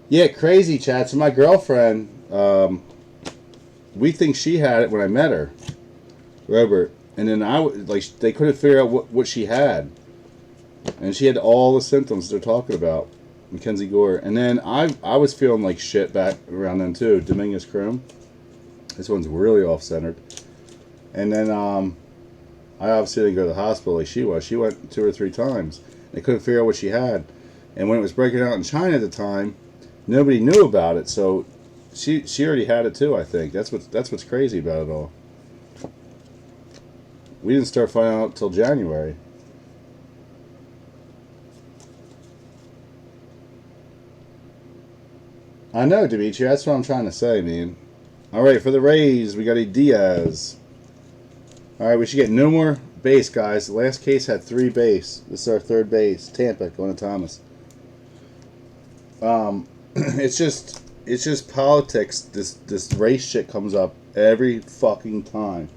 Yeah, crazy, Chad. So my girlfriend, we think she had it when I met her, Robert. And then they couldn't figure out what she had. And she had all the symptoms they're talking about. Mackenzie Gore. And then I was feeling like shit back around then too. Dominguez Chrome. This one's really off-centered. And then I obviously didn't go to the hospital like she was. She went 2 or 3 times. They couldn't figure out what she had. And when it was breaking out in China at the time, nobody knew about it. So she already had it too, I think. That's what's crazy about it all. We didn't start finding out till January. I know, Dimitri. That's what I'm trying to say, man. All right, for the Rays, we got a Diaz. All right, we should get no more base, guys. The last case had 3 base. This is our 3rd base. Tampa going to Thomas. It's just politics. This race shit comes up every fucking time,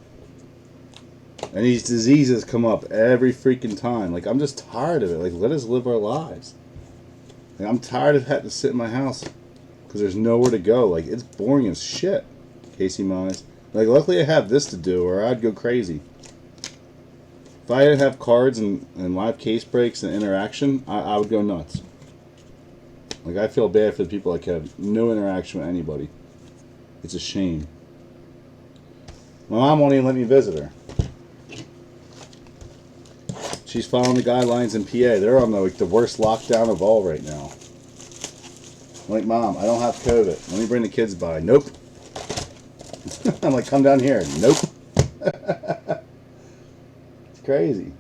and these diseases come up every freaking time. Like, I'm just tired of it. Like, let us live our lives. Like, I'm tired of having to sit in my house because there's nowhere to go. Like, it's boring as shit. Casey Mize. Like, luckily I have this to do, or I'd go crazy. If I didn't have cards and live case breaks and interaction, I would go nuts. Like, I feel bad for the people that have no interaction with anybody. It's a shame. My mom won't even let me visit her. She's following the guidelines in PA. They're on the worst lockdown of all right now. I'm like, Mom, I don't have COVID. Let me bring the kids by. Nope. I'm like, come down here. Nope. It's crazy.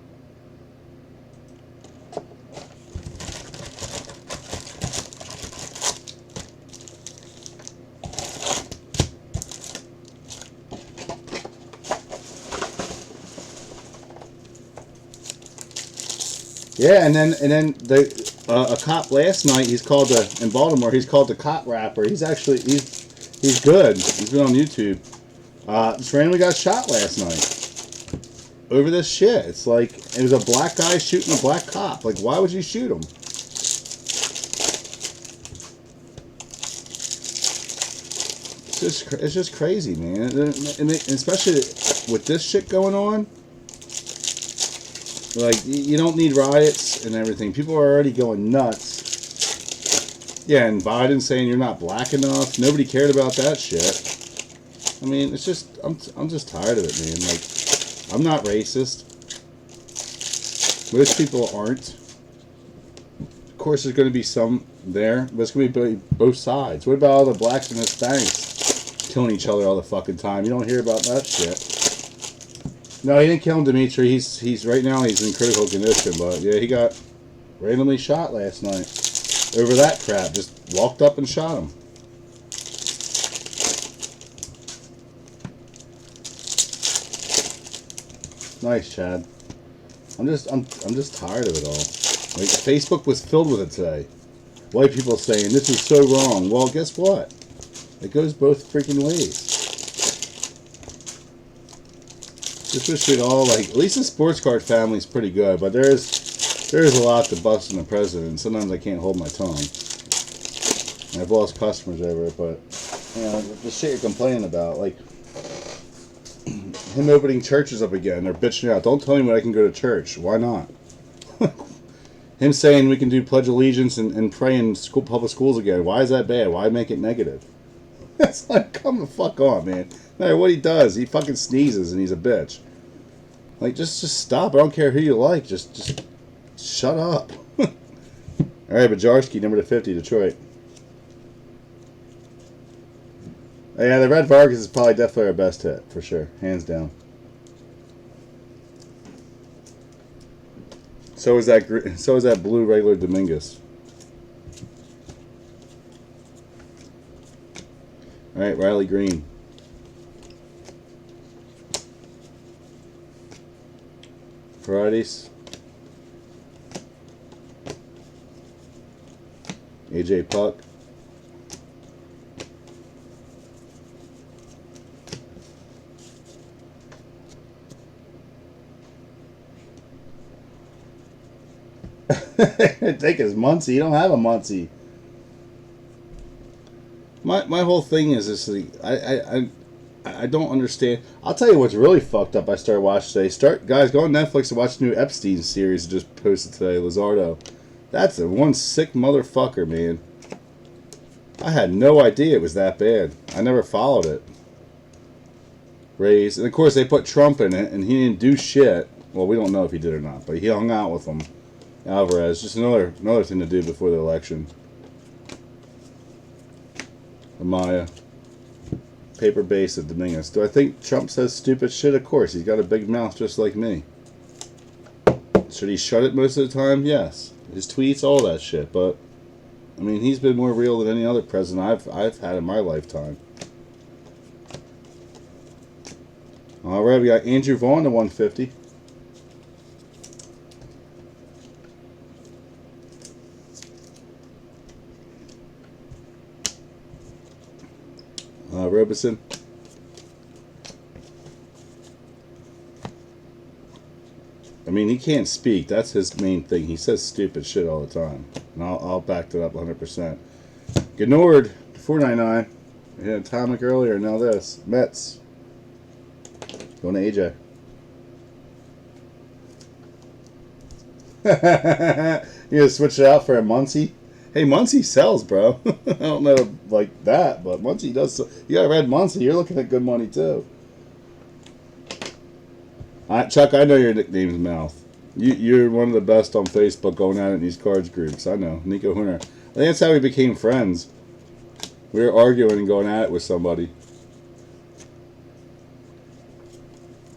Yeah, and then a cop last night. He's called in Baltimore. He's called the cop rapper. He's good. He's been on YouTube. Just randomly got shot last night over this shit. It's like it was a black guy shooting a black cop. Like, why would you shoot him? It's just crazy, man. And especially with this shit going on. Like, you don't need riots and everything. People are already going nuts. Yeah, and Biden saying you're not black enough. Nobody cared about that shit. I mean, it's just, I'm just tired of it, man. Like, I'm not racist. Most people aren't. Of course, there's going to be some there, but it's going to be both sides. What about all the blacks and Hispanics killing each other all the fucking time? You don't hear about that shit. No, he didn't kill him, Dimitri. He's right now he's in critical condition, but yeah, he got randomly shot last night over that crap. Just walked up and shot him. Nice, Chad. I'm just tired of it all. Like, Facebook was filled with it today. White people saying this is so wrong. Well, guess what? It goes both freaking ways. Just wish we'd all, like, at least the sports card family's pretty good, but there's a lot to bust in the president. Sometimes I can't hold my tongue. And I've lost customers over it, but you know, the shit you're complaining about, like him opening churches up again, they're bitching out. Don't tell me when I can go to church. Why not? Him saying we can do Pledge Allegiance and pray in public schools again. Why is that bad? Why make it negative? That's like, come the fuck on, man. No matter what he does, he fucking sneezes and he's a bitch. Like, just stop. I don't care who you like. Just shut up. All right, Bajarski, number 50, Detroit. Yeah, the Red Vargas is probably definitely our best hit, for sure. Hands down. So is that blue regular Dominguez. All right, Riley Green. Varieties. AJ Puck. Take his Muncie. You don't have a Muncie. My whole thing is this. I don't understand. I'll tell you what's really fucked up. I started watching today. Guys, go on Netflix and watch the new Epstein series. Just posted today. Lizardo. That's a one sick motherfucker, man. I had no idea it was that bad. I never followed it. Raised, and of course they put Trump in it, and he didn't do shit. Well, we don't know if he did or not, but he hung out with him. Alvarez, just another thing to do before the election. Amaya. Paper base of Dominguez. Do I think Trump says stupid shit? Of course. He's got a big mouth just like me. Should he shut it most of the time? Yes. His tweets, all that shit. But, I mean, he's been more real than any other president I've had in my lifetime. All right, we got Andrew Vaughn to 150. Robeson. I mean, he can't speak. That's his main thing. He says stupid shit all the time. And I'll back that up 100%. Gnord, 499. We had Atomic earlier, now this. Mets. Going to AJ. You gonna switch it out for a Muncie? Hey, Muncie sells, bro. I don't know like that, but Muncie does. You got a red Muncie. You're looking at good money too. Chuck, I know your nickname's Mouth. You're one of the best on Facebook going at it in these cards groups. I know. Nico Hunter. I think that's how we became friends. We were arguing and going at it with somebody.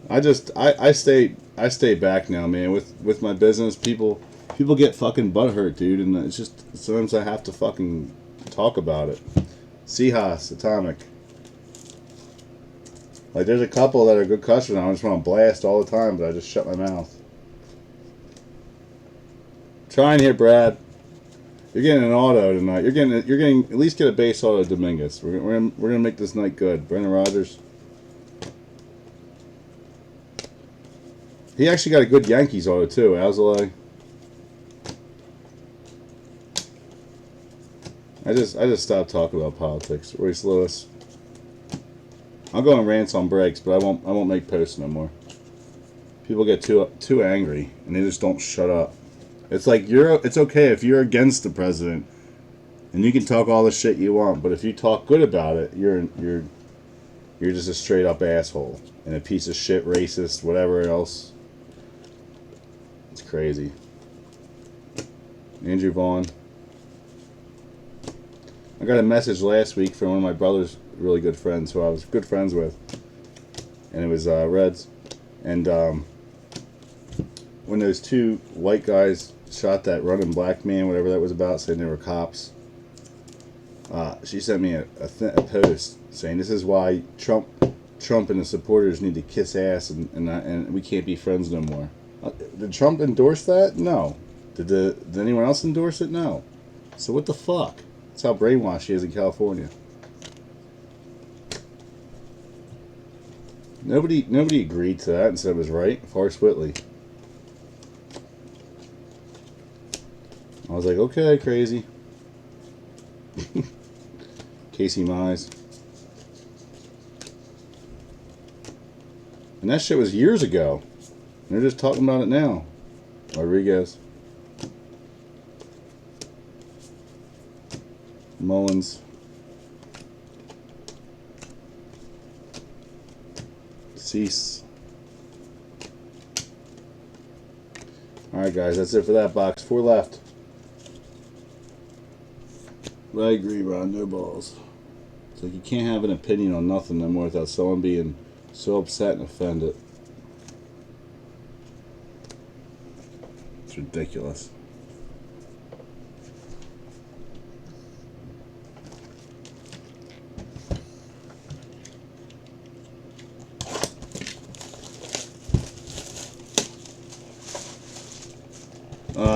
I stay back now, man. With my business, people get fucking butthurt, dude, and it's just sometimes I have to fucking talk about it. Seahas, Atomic. Like, there's a couple that are good customers. I just want to blast all the time, but I just shut my mouth. trying here, Brad. You're getting an auto tonight. You're getting at least get a base auto, Dominguez. We're gonna make this night good. Brendan Rodgers. He actually got a good Yankees auto too. Alzolay. I just stopped talking about politics. Royce Lewis. I'll go on rants on breaks, but I won't make posts no more. People get too angry and they just don't shut up. It's like it's okay if you're against the president and you can talk all the shit you want, but if you talk good about it, you're just a straight up asshole and a piece of shit, racist, whatever else. It's crazy. Andrew Vaughn. I got a message last week from one of my brother's really good friends who I was good friends with, and it was Reds, and when those two white guys shot that running black man, whatever that was about, saying they were cops, she sent me a post saying this is why Trump and the supporters need to kiss ass and we can't be friends no more. Did Trump endorse that? No. Did anyone else endorse it? No. So what the fuck? That's how brainwashed he is in California. Nobody agreed to that and said it was right. Forrest Whitley. I was like, okay, crazy. Casey Mize. And that shit was years ago. They're just talking about it now. Rodriguez. Mullins. Cease. Alright guys, that's it for that box. 4 left. But I agree, Ron, no balls. It's like you can't have an opinion on nothing no more without someone being so upset and offended. It's ridiculous.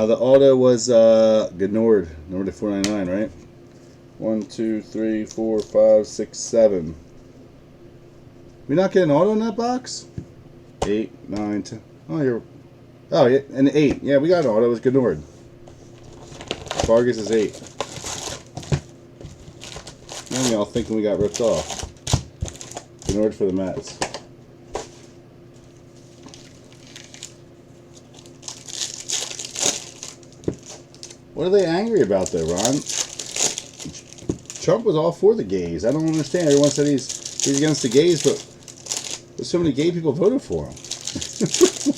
The auto was Gnord, number to 499, right? 1, 2, 3, 4, 5, 6, 7. We not getting an auto in that box? 8, 9, 10. Oh, yeah, and 8. Yeah, we got an auto. It was Gnord. Vargas is 8. Now y'all thinking we got ripped off. Gnord for the Mets. What are they angry about though, Ron? Trump was all for the gays. I don't understand. Everyone said he's against the gays, but so many gay people voted for him.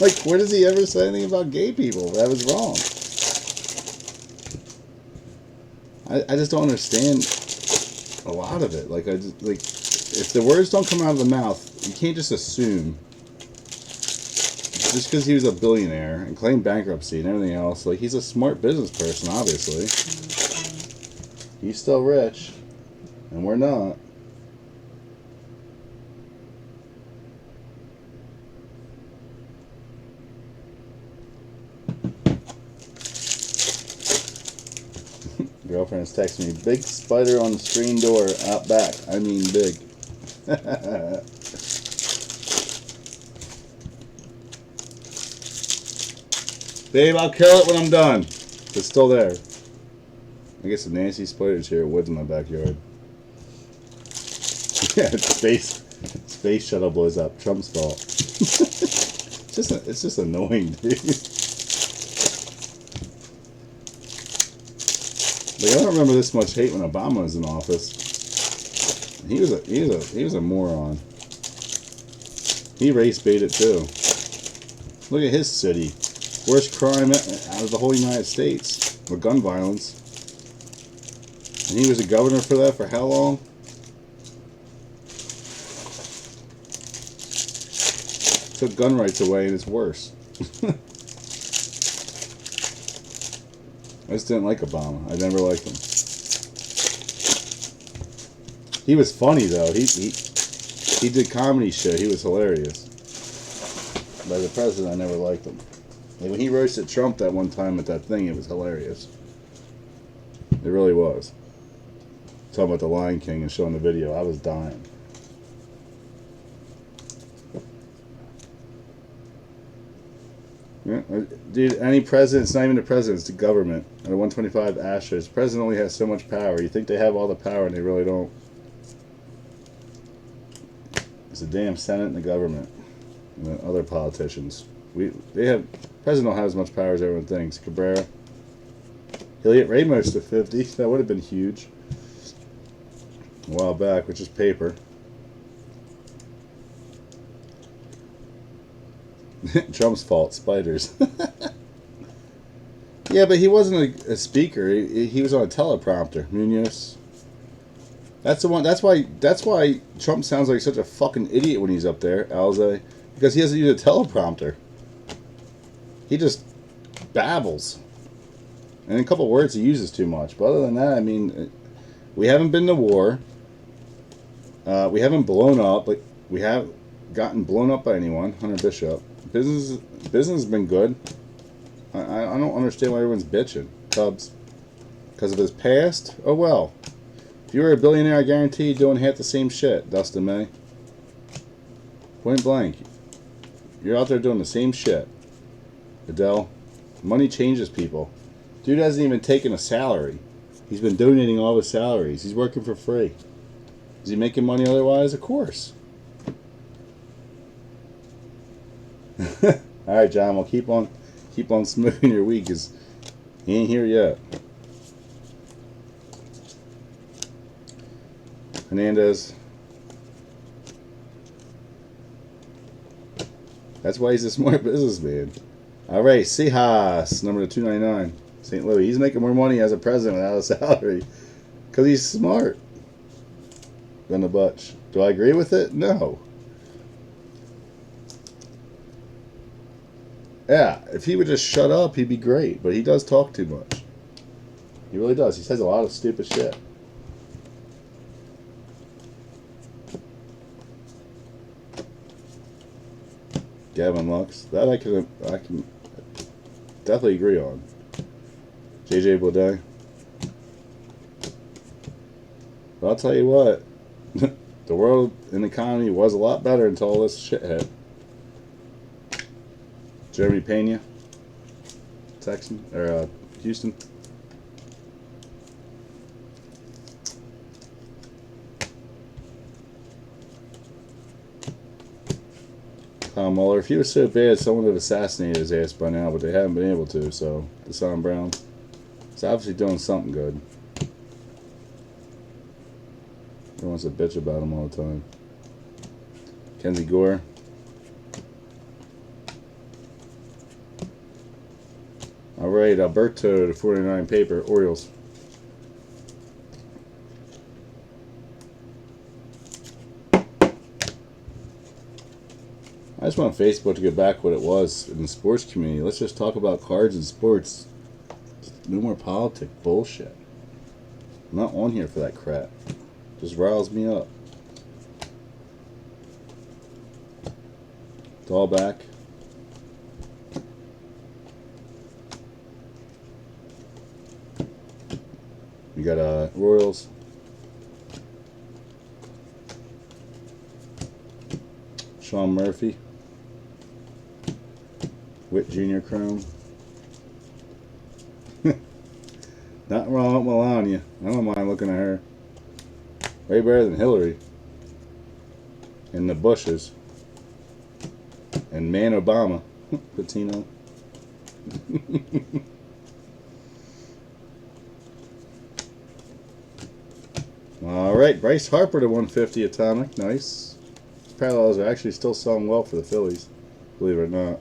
Like, where does he ever say anything about gay people? That was wrong. I just don't understand a lot of it. Like, if the words don't come out of the mouth, you can't just assume. Just because he was a billionaire and claimed bankruptcy and everything else, like, he's a smart business person, obviously. He's still rich, and we're not. Girlfriend's texting me, big spider on the screen door out back. I mean big. Babe, I'll kill it when I'm done. It's still there. I guess the Nancy spider's here. Woods in my backyard. Yeah, space shuttle blows up. Trump's fault. It's just annoying, dude. Like, I don't remember this much hate when Obama was in office. He was a moron. He race baited too. Look at his city. Worst crime out of the whole United States with gun violence. And he was a governor for that for how long? Took gun rights away and it's worse. I just didn't like Obama. I never liked him. He was funny though. He did comedy shit. He was hilarious. But as a president, I never liked him. Like when he roasted Trump that one time at that thing, it was hilarious. It really was. Talking about the Lion King and showing the video, I was dying. Yeah, dude, any president, it's not even the president, it's the government. At a 125 Astros, the president only has so much power. You think they have all the power and they really don't. It's the damn Senate and the government and the other politicians. President don't have as much power as everyone thinks. Cabrera. He'll hit Ramos to 50. That would have been huge. A while back, which is paper. Trump's fault, spiders. Yeah, but he wasn't a speaker. He was on a teleprompter. Munoz. That's the one. That's why Trump sounds like such a fucking idiot when he's up there, Alze, because he doesn't use a teleprompter. He just babbles, and a couple words he uses too much. But other than that, I mean, we haven't been to war. We haven't blown up. Like we have gotten blown up by anyone. Hunter Bishop. Business has been good. I don't understand why everyone's bitching. Cubs. Because of his past? Oh well. If you were a billionaire, I guarantee you're doing half the same shit, Dustin May. Point blank. You're out there doing the same shit. Adele. Money changes people. Dude hasn't even taken a salary. He's been donating all his salaries. He's working for free. Is he making money otherwise? Of course. Alright, John, we'll keep on smoothing your week because he ain't here yet. Hernandez. That's why he's a smart businessman. Alright, Seahas, number 299. St. Louis. He's making more money as a president without a salary. Because he's smart. Than the Butch. Do I agree with it? No. Yeah, if he would just shut up, he'd be great. But he does talk too much. He really does. He says a lot of stupid shit. Gavin Lux. That I can definitely agree on. JJ Baudet. But I'll tell you what. The world and economy was a lot better until all this shit hit. Jeremy Pena, Texan or Houston. Tom Muller. If he was so bad, someone would have assassinated his ass by now, but they haven't been able to. So, Deshaun Brown is obviously doing something good. Everyone wants to bitch about him all the time. Kenzie Gore. All right, Alberto, the 49 paper, Orioles. I just want Facebook to get back what it was in the sports community. Let's just talk about cards and sports. No more politic bullshit. I'm not on here for that crap. Just riles me up. It's all back. We got Royals. Sean Murphy. Witt Jr. Chrome. Nothing wrong with Melania. I don't mind looking at her. Way better than Hillary. And the Bushes. And man Obama. Patino. Alright, Bryce Harper to 150 Atomic. Nice. Parallels are actually still selling well for the Phillies. Believe it or not.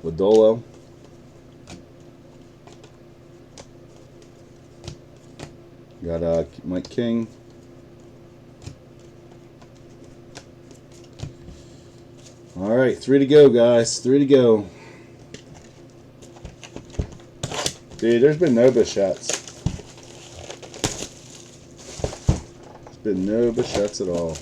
Lodolo. Got Mike King. Alright, 3 to go, guys. 3 to go. Dude, there's been no Bichettes. There's been no Bichettes at all.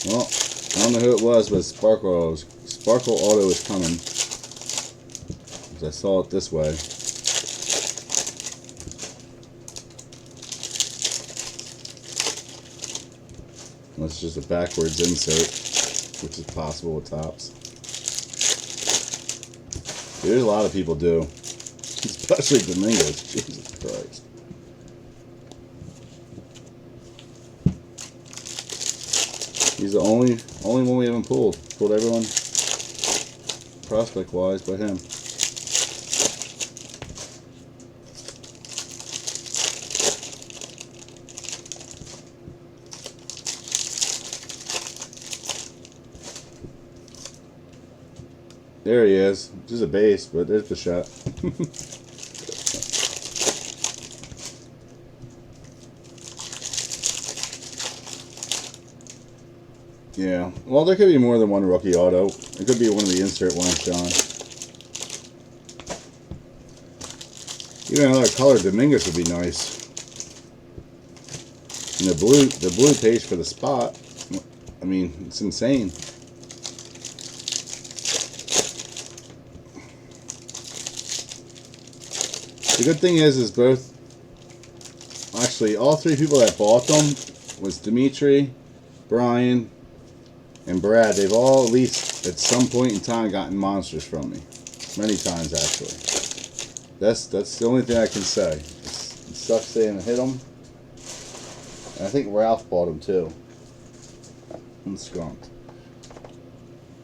Well, I don't know who it was, but Sparkle Auto is coming. As I saw it this way. That's just a backwards insert, which is possible with tops. There's a lot of people do, especially Domingos. Jesus Christ. He's the only one we haven't pulled. Pulled everyone prospect wise by him. There he is. Just a base, but there's the shot. Yeah. Well, there could be more than one rookie auto. It could be one of the insert ones, John. Even another color Domingos would be nice. And the blue page for the spot. I mean, it's insane. The good thing is both, actually, all three people that bought them was Dimitri, Brian, and Brad. They've all, at least at some point in time, gotten monsters from me. Many times, actually. That's the only thing I can say. It sucks saying I hit them. And I think Ralph bought them, too. And Skunked.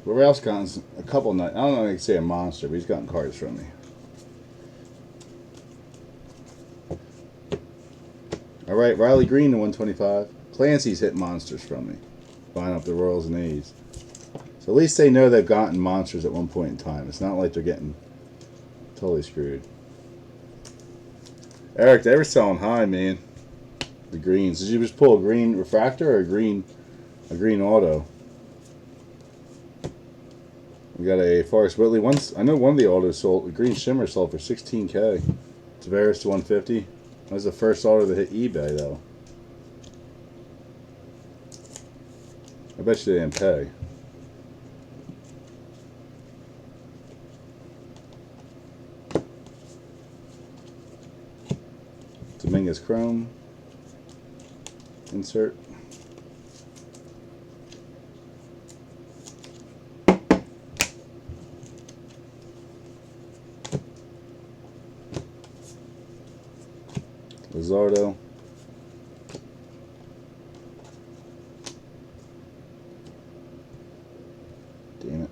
But Ralph's gotten a couple nights. I don't know if I can say a monster, but he's gotten cards from me. Alright, Riley Green to 125. Clancy's hit monsters from me. Buying up the Royals and A's. So at least they know they've gotten monsters at one point in time. It's not like they're getting totally screwed. Eric, they were selling high, man. The greens. Did you just pull a green refractor or a green auto? We got a Forrest Whitley. I know one of the autos sold. The green shimmer sold for $16K. Tavares to 150. That was the first auto that hit eBay, though. I bet you they didn't pay. Dominguez Chrome. Insert. Lizardo. Damn it.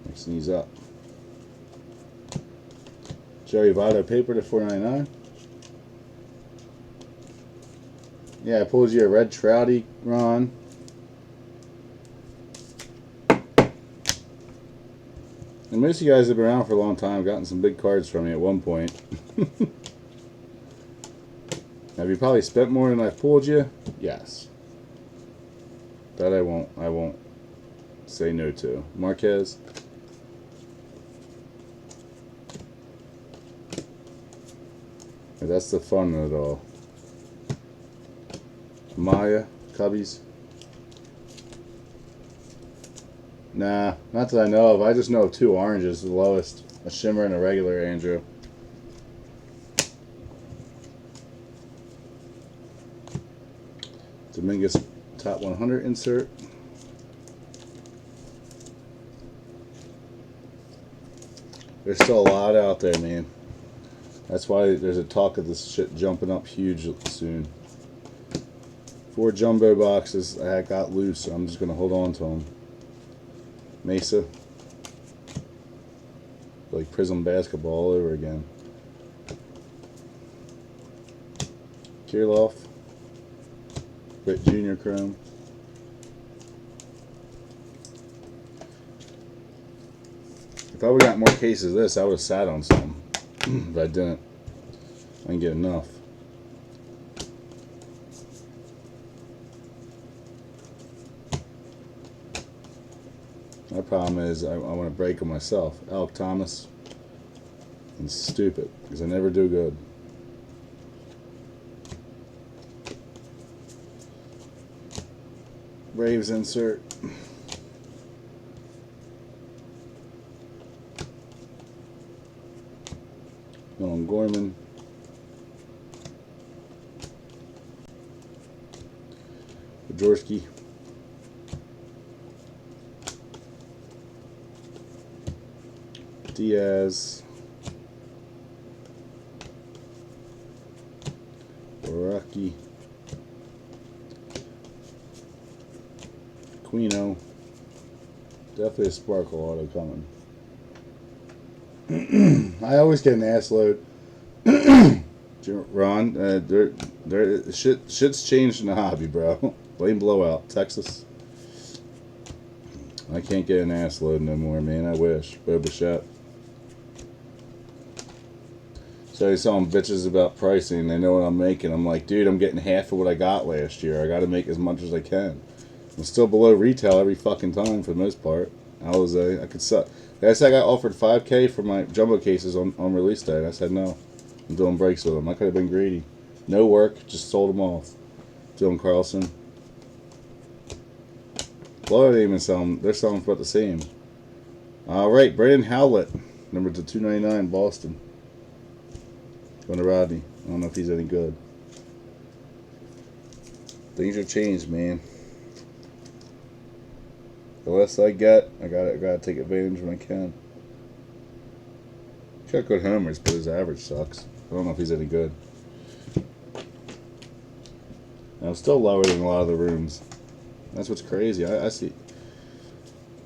Mixing these up. Jerry Votto paper to $4.99. Yeah, I pulled you a red Trouty, Ron. And most of you guys have been around for a long time, gotten some big cards from me at one point. Have you probably spent more than I've pulled you? Yes. That I won't say no to. Marquez. That's the fun of it all. Maya, Cubbies. Nah, not that I know of. I just know of two oranges, the lowest. A shimmer and a regular, Andrew. Dominguez top 100 insert. There's still a lot out there, man. That's why there's a talk of this shit jumping up huge soon. 4 jumbo boxes I got loose, so I'm just going to hold on to them. Mesa. Like Prism basketball all over again. Kirilloff. Britt Jr. Chrome. If I would have got more cases of this, I would have sat on some. But I didn't. I didn't get enough. My problem is I want to break them myself. Alec Thomas, And stupid, because I never do good. Braves insert. Nolan Gorman. Jaworski. Diaz. Rocky. Quino. Definitely a sparkle auto coming. I always get an ass load. Ron, shit's changed in the hobby, bro. Blame blowout, Texas. I can't get an ass load no more, man. I wish. Bo Bichette. So he's selling bitches about pricing. They know what I'm making. I'm like, dude, I'm getting half of what I got last year. I got to make as much as I can. I'm still below retail every fucking time for the most part. I could suck. I said I got offered $5K for my jumbo cases on release day, and I said no. I'm doing breaks with them. I could have been greedy. No work, just sold them off. Dylan Carlson. Blowout ain't even selling. They're selling for about the same. All right, Brandon Howlett, number to 299, Boston. Going to Rodney. I don't know if he's any good. Things have changed, man. The less I get, I gotta take advantage when I can. He's got good homers, but his average sucks. I don't know if he's any good. And I'm still lower than a lot of the rooms. That's what's crazy. I see.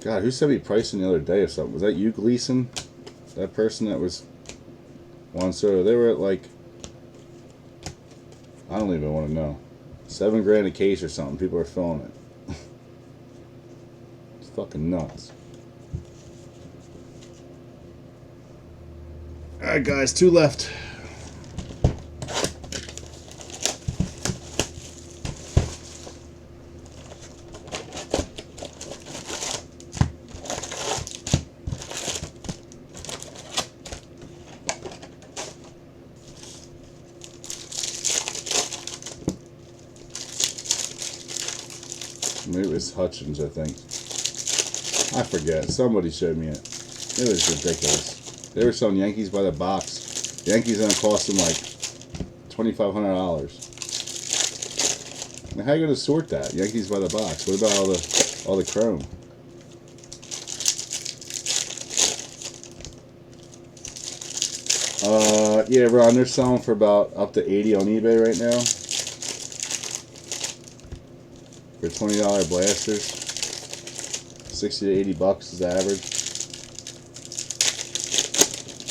God, who sent me pricing the other day or something? Was that you, Gleason? That person that was Juan Soto. They were at like, I don't even want to know, $7,000 a case or something. People are filling it. It's fucking nuts. All right, guys, 2 left. Maybe it was Hutchins, I think. I forget. Somebody showed me it. It was ridiculous. They were selling Yankees by the box. Yankees gonna cost them like $2,500. Now, how are you gonna sort that? Yankees by the box. What about all the chrome? Yeah, Ron, they're selling for about up to $80 on eBay right now. For $20 blasters, $60 to $80 is the average.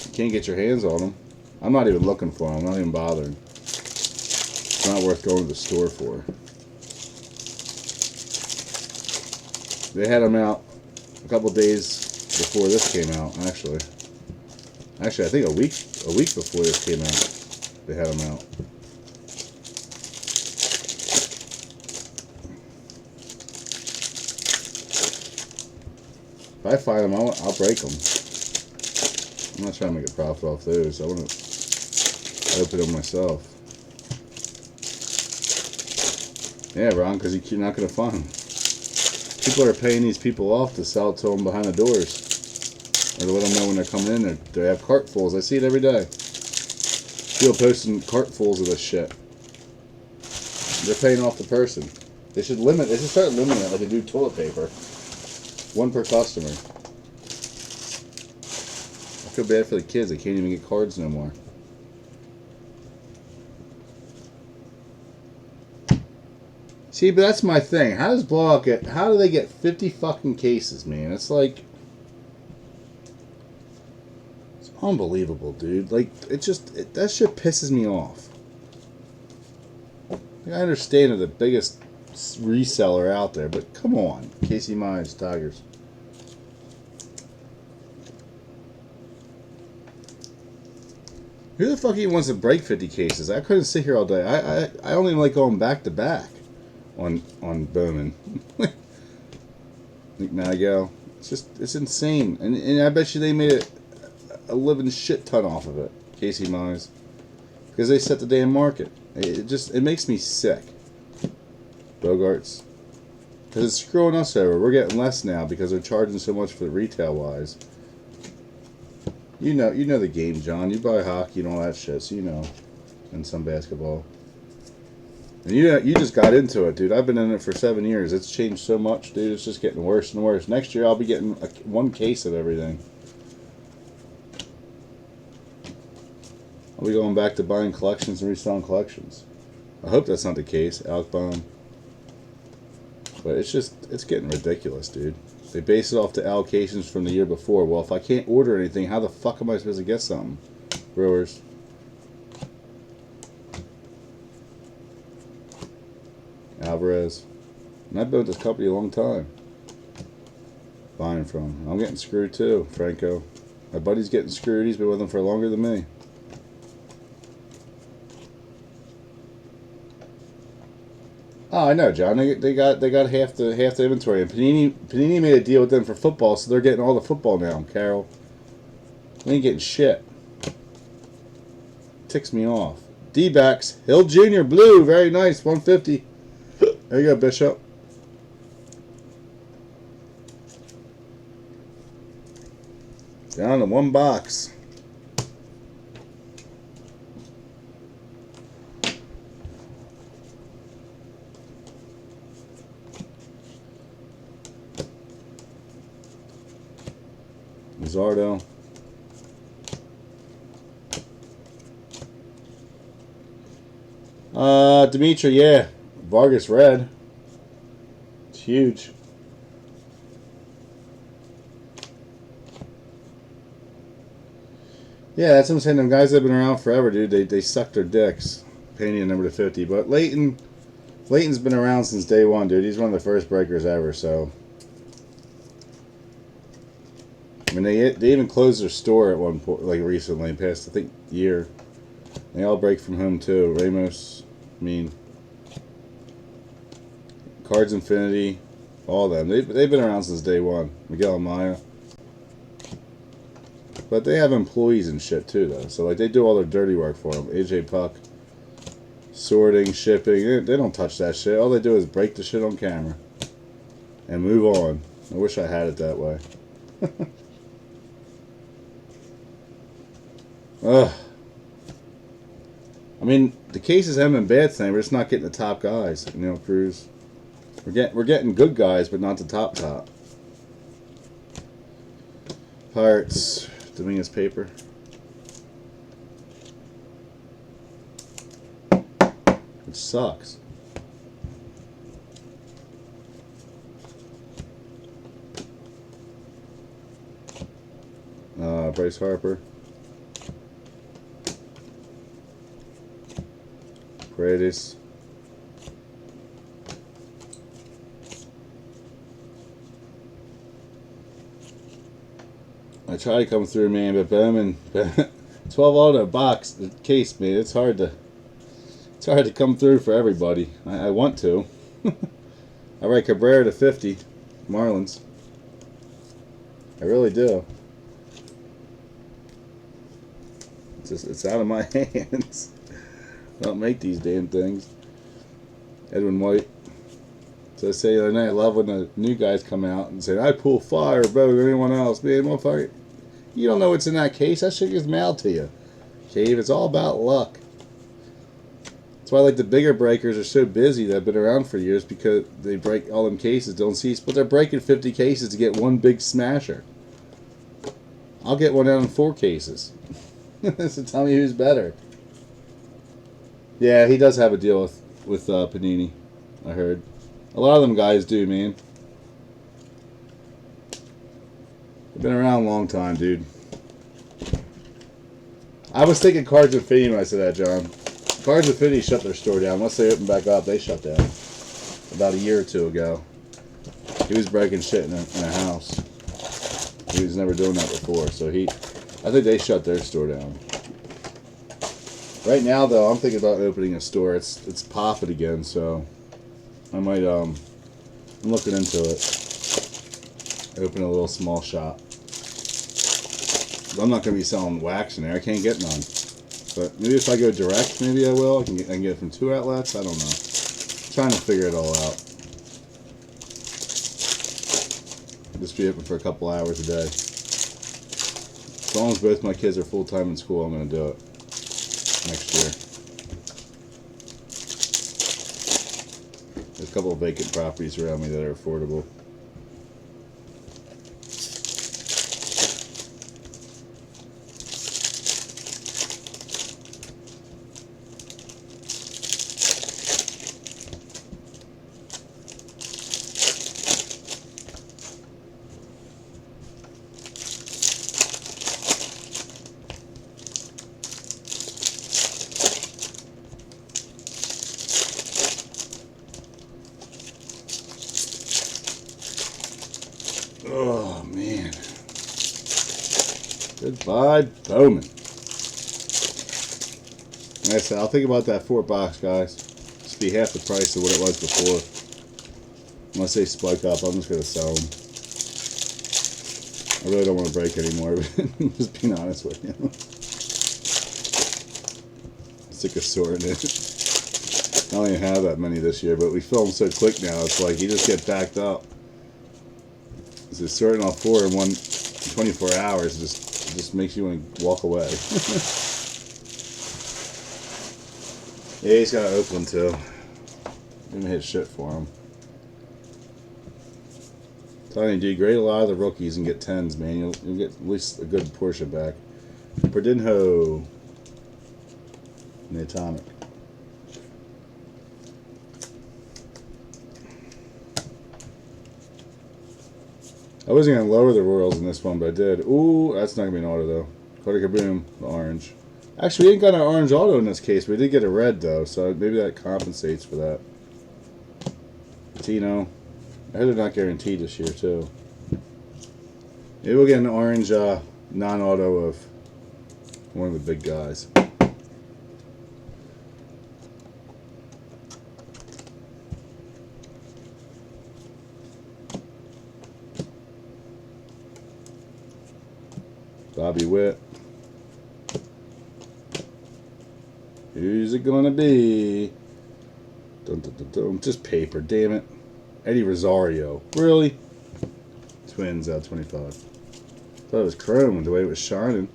You can't get your hands on them. I'm not even looking for them. I'm not even bothering. It's not worth going to the store for. They had them out a couple days before this came out. Actually, I think a week before this came out, they had them out. If I find them, I'll break them. I'm not trying to make a profit off those. I want to open them myself. Yeah, Ron, because you're not going to find them. People are paying these people off to sell to them behind the doors. Or to let them know when they're coming in. They have cartfuls. I see it every day. People posting cartfuls of this shit. They're paying off the person. They should start limiting it like they do toilet paper. 1 per customer. I feel bad for the kids. They can't even get cards no more. See, but that's my thing. How do they get 50 fucking cases, man? It's like, it's unbelievable, dude. Like, that shit pisses me off. Like, I understand they're the biggest reseller out there, but come on. Casey Mize, Tigers. Who the fuck even wants to break 50 cases? I couldn't sit here all day. I only like going back to back on Bowman. Mago. It's insane. And I bet you they made it a living shit ton off of it, Casey Mize, because they set the damn market. It makes me sick. Bogarts, because it's screwing us over. We're getting less now because they're charging so much for the retail wise. You know the game, John. You buy hockey and all that shit, so you know, and some basketball. And you just got into it, dude. I've been in it for 7 years. It's changed so much, dude. It's just getting worse and worse. Next year, I'll be getting one case of everything. I'll be going back to buying collections and reselling collections. I hope that's not the case, Alec Bowman. But it's getting ridiculous, dude. They base it off the allocations from the year before. Well, if I can't order anything, how the fuck am I supposed to get something? Brewers. Alvarez. And I've been with this company a long time. Buying from him. I'm getting screwed too, Franco. My buddy's getting screwed. He's been with them for longer than me. Oh, I know, John. They got half the inventory, and Panini made a deal with them for football, so they're getting all the football now. Carol, they ain't getting shit. Ticks me off. D-backs, Hill Jr. blue, very nice, 150. There you go, Bishop. Down to one box. Zardo. Dimitri, yeah. Vargas red. It's huge. Yeah, that's what I'm saying. Them guys that have been around forever, dude. They suck their dicks. Painting a number to 50. But Leighton's been around since day one, dude. He's one of the first breakers ever, so. I mean, they even closed their store at one point, like recently, past, I think, year. They all break from home, too. Ramos, I mean, Cards Infinity, all of them. They've been around since day one. Miguel Amaya. But they have employees and shit, too, though. So, like, they do all their dirty work for them. AJ Puck, sorting, shipping. They don't touch that shit. All they do is break the shit on camera and move on. I wish I had it that way. Ugh. I mean, the cases haven't been bad thing. We're just not getting the top guys. You know, Cruz. We're getting good guys, but not the top. Pirates. Dominguez paper. Which sucks. Bryce Harper. Paredes. I try to come through, man, but Bowman, 12 auto box case, man. It's hard to come through for everybody. I want to. I write Cabrera to 50, Marlins. I really do. It's out of my hands. I don't make these damn things. Edwin White. So I say the other night, I love when the new guys come out and say, I pull fire better than anyone else. Man, motherfucker, you don't know what's in that case. That shit gets mailed to you. Cave, it's all about luck. That's why, like, the bigger breakers are so busy that have been around for years, because they break all them cases, don't see, but they're breaking 50 cases to get one big smasher. I'll get one out in 4 cases. So tell me who's better. Yeah, he does have a deal with Panini, I heard. A lot of them guys do, man. They've been around a long time, dude. I was thinking Cards Infinity when I said that, John. Cards Infinity shut their store down. Once they open back up, they shut down. About a year or two ago. He was breaking shit in a house. He was never doing that before, so I think they shut their store down. Right now, though, I'm thinking about opening a store. It's popping again, so I might, I'm looking into it. Open a little small shop. I'm not going to be selling wax in there. I can't get none. But maybe if I go direct, maybe I will. I can get it from 2 outlets. I don't know. I'm trying to figure it all out. Just be open for a couple hours a day. As long as both my kids are full-time in school, I'm going to do it next year. There's a couple of vacant properties around me that are affordable. Oh, man. Goodbye, Bowman. Like I said, I'll think about that 4 box, guys. Just be half the price of what it was before. Unless they spike up, I'm just going to sell them. I really don't want to break anymore, just being honest with you. Sick of sorting it. I don't even have that many this year, but we film so quick now, it's like you just get backed up. So sorting all 4 in 24 hours just makes you want to walk away. Yeah, he's got Oakland too. I'm gonna hit shit for him. Telling you, dude, grade a lot of the rookies and get 10s, man. You'll get at least a good portion back. Perdinho. And the Atomic. I wasn't going to lower the Royals in this one, but I did. Ooh, that's not going to be an auto, though. Carter Kaboom, the orange. Actually, we ain't got an orange auto in this case. We did get a red, though, so maybe that compensates for that. Tino. I heard they're not guaranteed this year, too. Maybe we'll get an orange non-auto of one of the big guys. Bobby Witt. Who's it gonna be? Dun, dun, dun, dun. Just paper, damn it. Eddie Rosario. Really? Twins out 25. Thought it was chrome the way it was shining.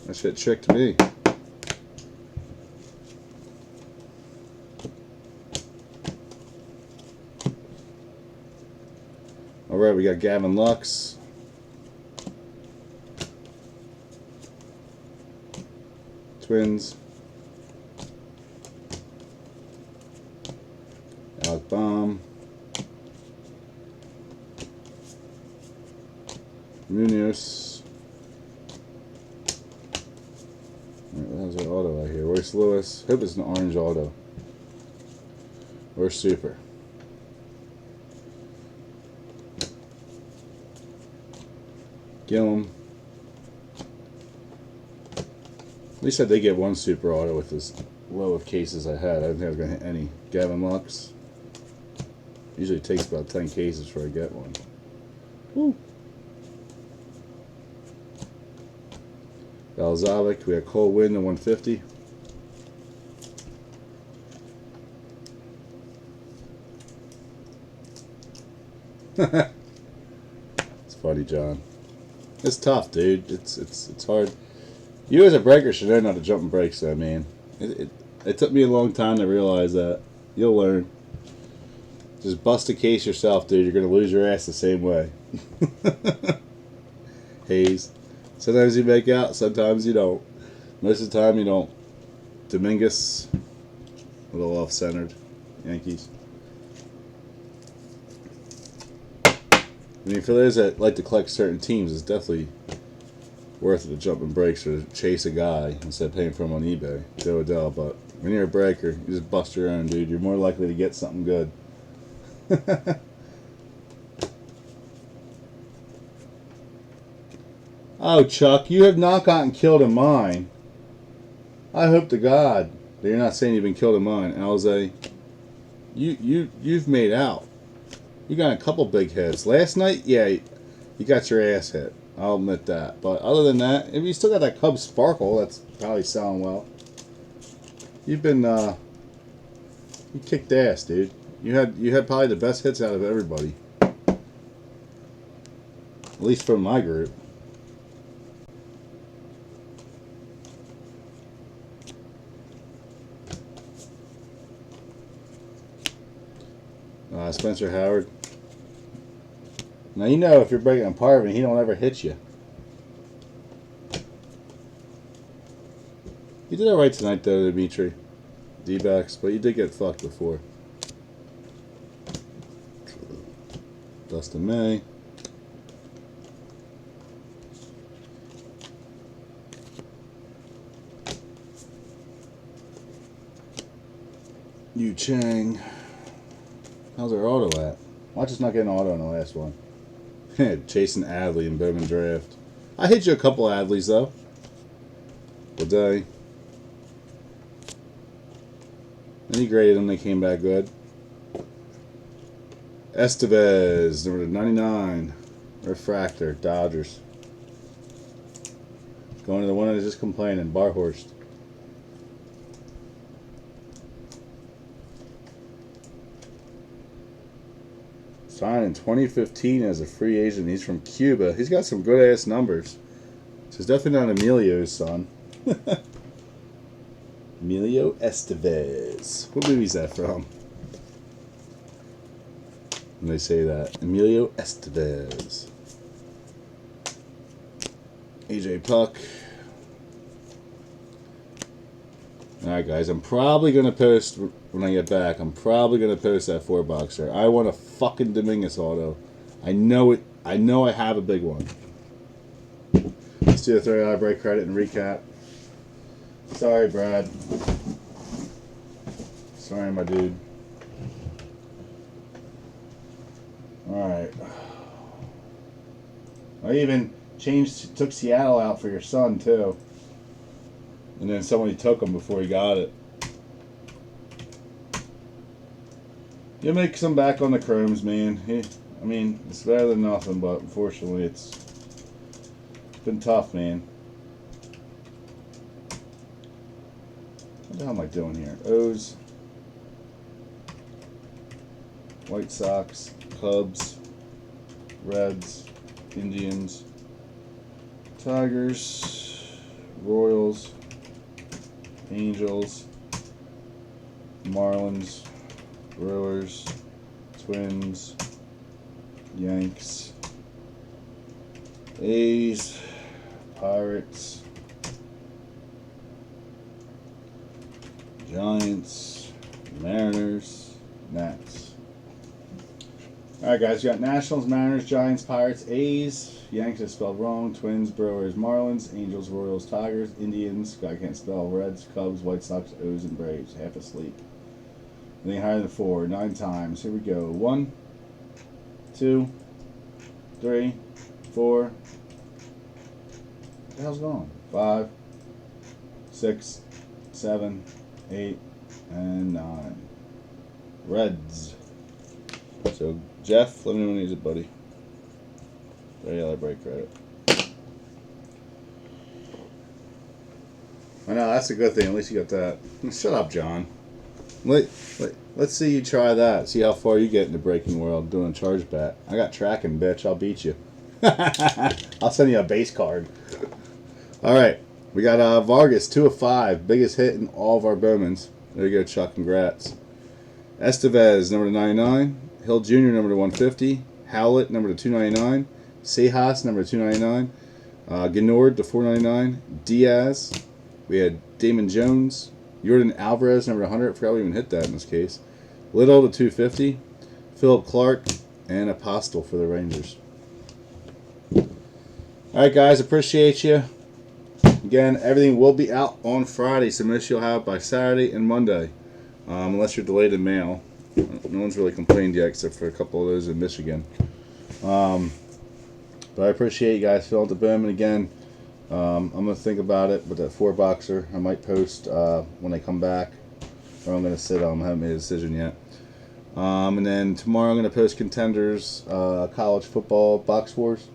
That shit tricked me. Alright, we got Gavin Lux. Twins. Alec Baum. Munoz. What was our auto out here? Royce Lewis. Hope it's an orange auto. Or super. Gillum. At least I did get one super auto with as low of cases I had. I didn't think I was going to hit any. Gavin Lux. Usually it takes about 10 cases before I get one. Woo. Balzovic. We got Cole Winn to 150. It's funny, John. It's tough, dude. It's hard. You as a breaker should learn how to jump and brakes, though, man. It took me a long time to realize that. You'll learn. Just bust a case yourself, dude. You're going to lose your ass the same way. Hayes. Sometimes you make out, sometimes you don't. Most of the time you don't. Dominguez. A little off-centered. Yankees. I mean, for those that like to collect certain teams, it's definitely worth it to jump and brakes or chase a guy instead of paying for him on eBay. Joe Adele, but when you're a breaker, you just bust your own, dude. You're more likely to get something good. Oh, Chuck, you have not gotten killed in mine. I hope to God that you're not saying you've been killed in mine. Alze, you've made out. You got a couple big hits. Last night, yeah, you got your ass hit. I'll admit that. But other than that, if you still got that Cubs Sparkle, that's probably selling well. You've been you kicked ass, dude. You had probably the best hits out of everybody. At least from my group. Spencer Howard. Now you know if you're breaking apart and he don't ever hit you. You did all right tonight though, Dimitri. D-backs, but you did get fucked before. Dustin May. Yu Chang. How's our auto at? Watch us not get an auto in the last one. Chasing Adley in Bowman draft. I hit you a couple Adleys though. Today. And he graded them, they came back good. Estevez, number 99. Refractor, Dodgers. Going to the one that is just complaining, Barhorst. Signed in 2015 as a free agent. He's from Cuba. He's got some good ass numbers. So he's definitely not Emilio's son. Emilio Estevez. What movie is that from? When they say that. Emilio Estevez. AJ Puck. Alright guys, I'm probably going to post, when I get back, I'm probably going to post that 4-boxer. I want a fucking Dominguez auto. I know it. I know I have a big one. Let's do a $30 break credit and recap. Sorry, Brad. Sorry, my dude. Alright. I even took Seattle out for your son, too. And then somebody took him before he got it. You'll make some back on the chromes, man. I mean, it's better than nothing, but unfortunately it's been tough, man. What the hell am I doing here? O's. White Sox. Cubs. Reds. Indians. Tigers. Royals. Angels, Marlins, Brewers, Twins, Yanks, A's, Pirates, Giants, Mariners, Nats. Alright guys, we got Nationals, Mariners, Giants, Pirates, A's, Yanks is spelled wrong, Twins, Brewers, Marlins, Angels, Royals, Tigers, Indians, guy can't spell, Reds, Cubs, White Sox, O's, and Braves. Half asleep. Anything higher than 4, 9 times. Here we go. 1, 2, 3, 4. What the hell's going on? 5, 6, 7, 8, and 9. Reds. So, Jeff, let me know when you need it, buddy. $30 break credit. I know, that's a good thing. At least you got that. Shut up, John. Let's see you try that. See how far you get in the breaking world doing a charge bat. I got tracking, bitch. I'll beat you. I'll send you a base card. Alright. We got Vargas, 2 of 5. Biggest hit in all of our Bowmans. There you go, Chuck. Congrats. Estevez, number 99. Hill Jr., number 150. Howlett, number 299. Sejas, number 299. Guinord, to 499. Diaz. We had Damon Jones. Jordan Alvarez, number 100. I forgot we even hit that in this case. Little to 250. Philip Clark. And Apostle for the Rangers. Alright, guys. Appreciate you. Again, everything will be out on Friday. So most you'll have by Saturday and Monday. Unless you're delayed in mail. No one's really complained yet except for a couple of those in Michigan. But I appreciate you guys filling the Bowman again. I'm going to think about it with that 4-boxer. I might post when they come back. Or I'm going to sit on them. I haven't made a decision yet. And then tomorrow I'm going to post Contenders College Football Box Wars.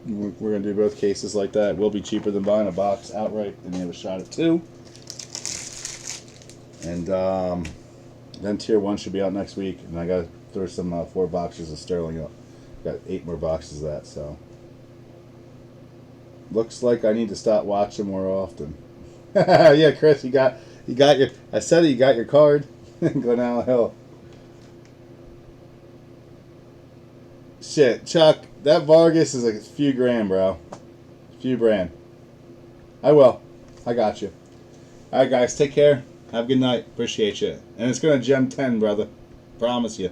We're going to do both cases like that. It will be cheaper than buying a box outright, and you have a shot at 2. And then Tier 1 should be out next week. And I got to throw some 4 boxes of Sterling up. Got 8 more boxes of that, so. Looks like I need to stop watching more often. Yeah, Chris, you got your. I said it, you got your card. Go down the hill. Shit, Chuck, that Vargas is a few grand, bro. Few grand. I will. I got you. All right, guys, take care. Have a good night. Appreciate you. And it's gonna gem 10, brother. Promise you.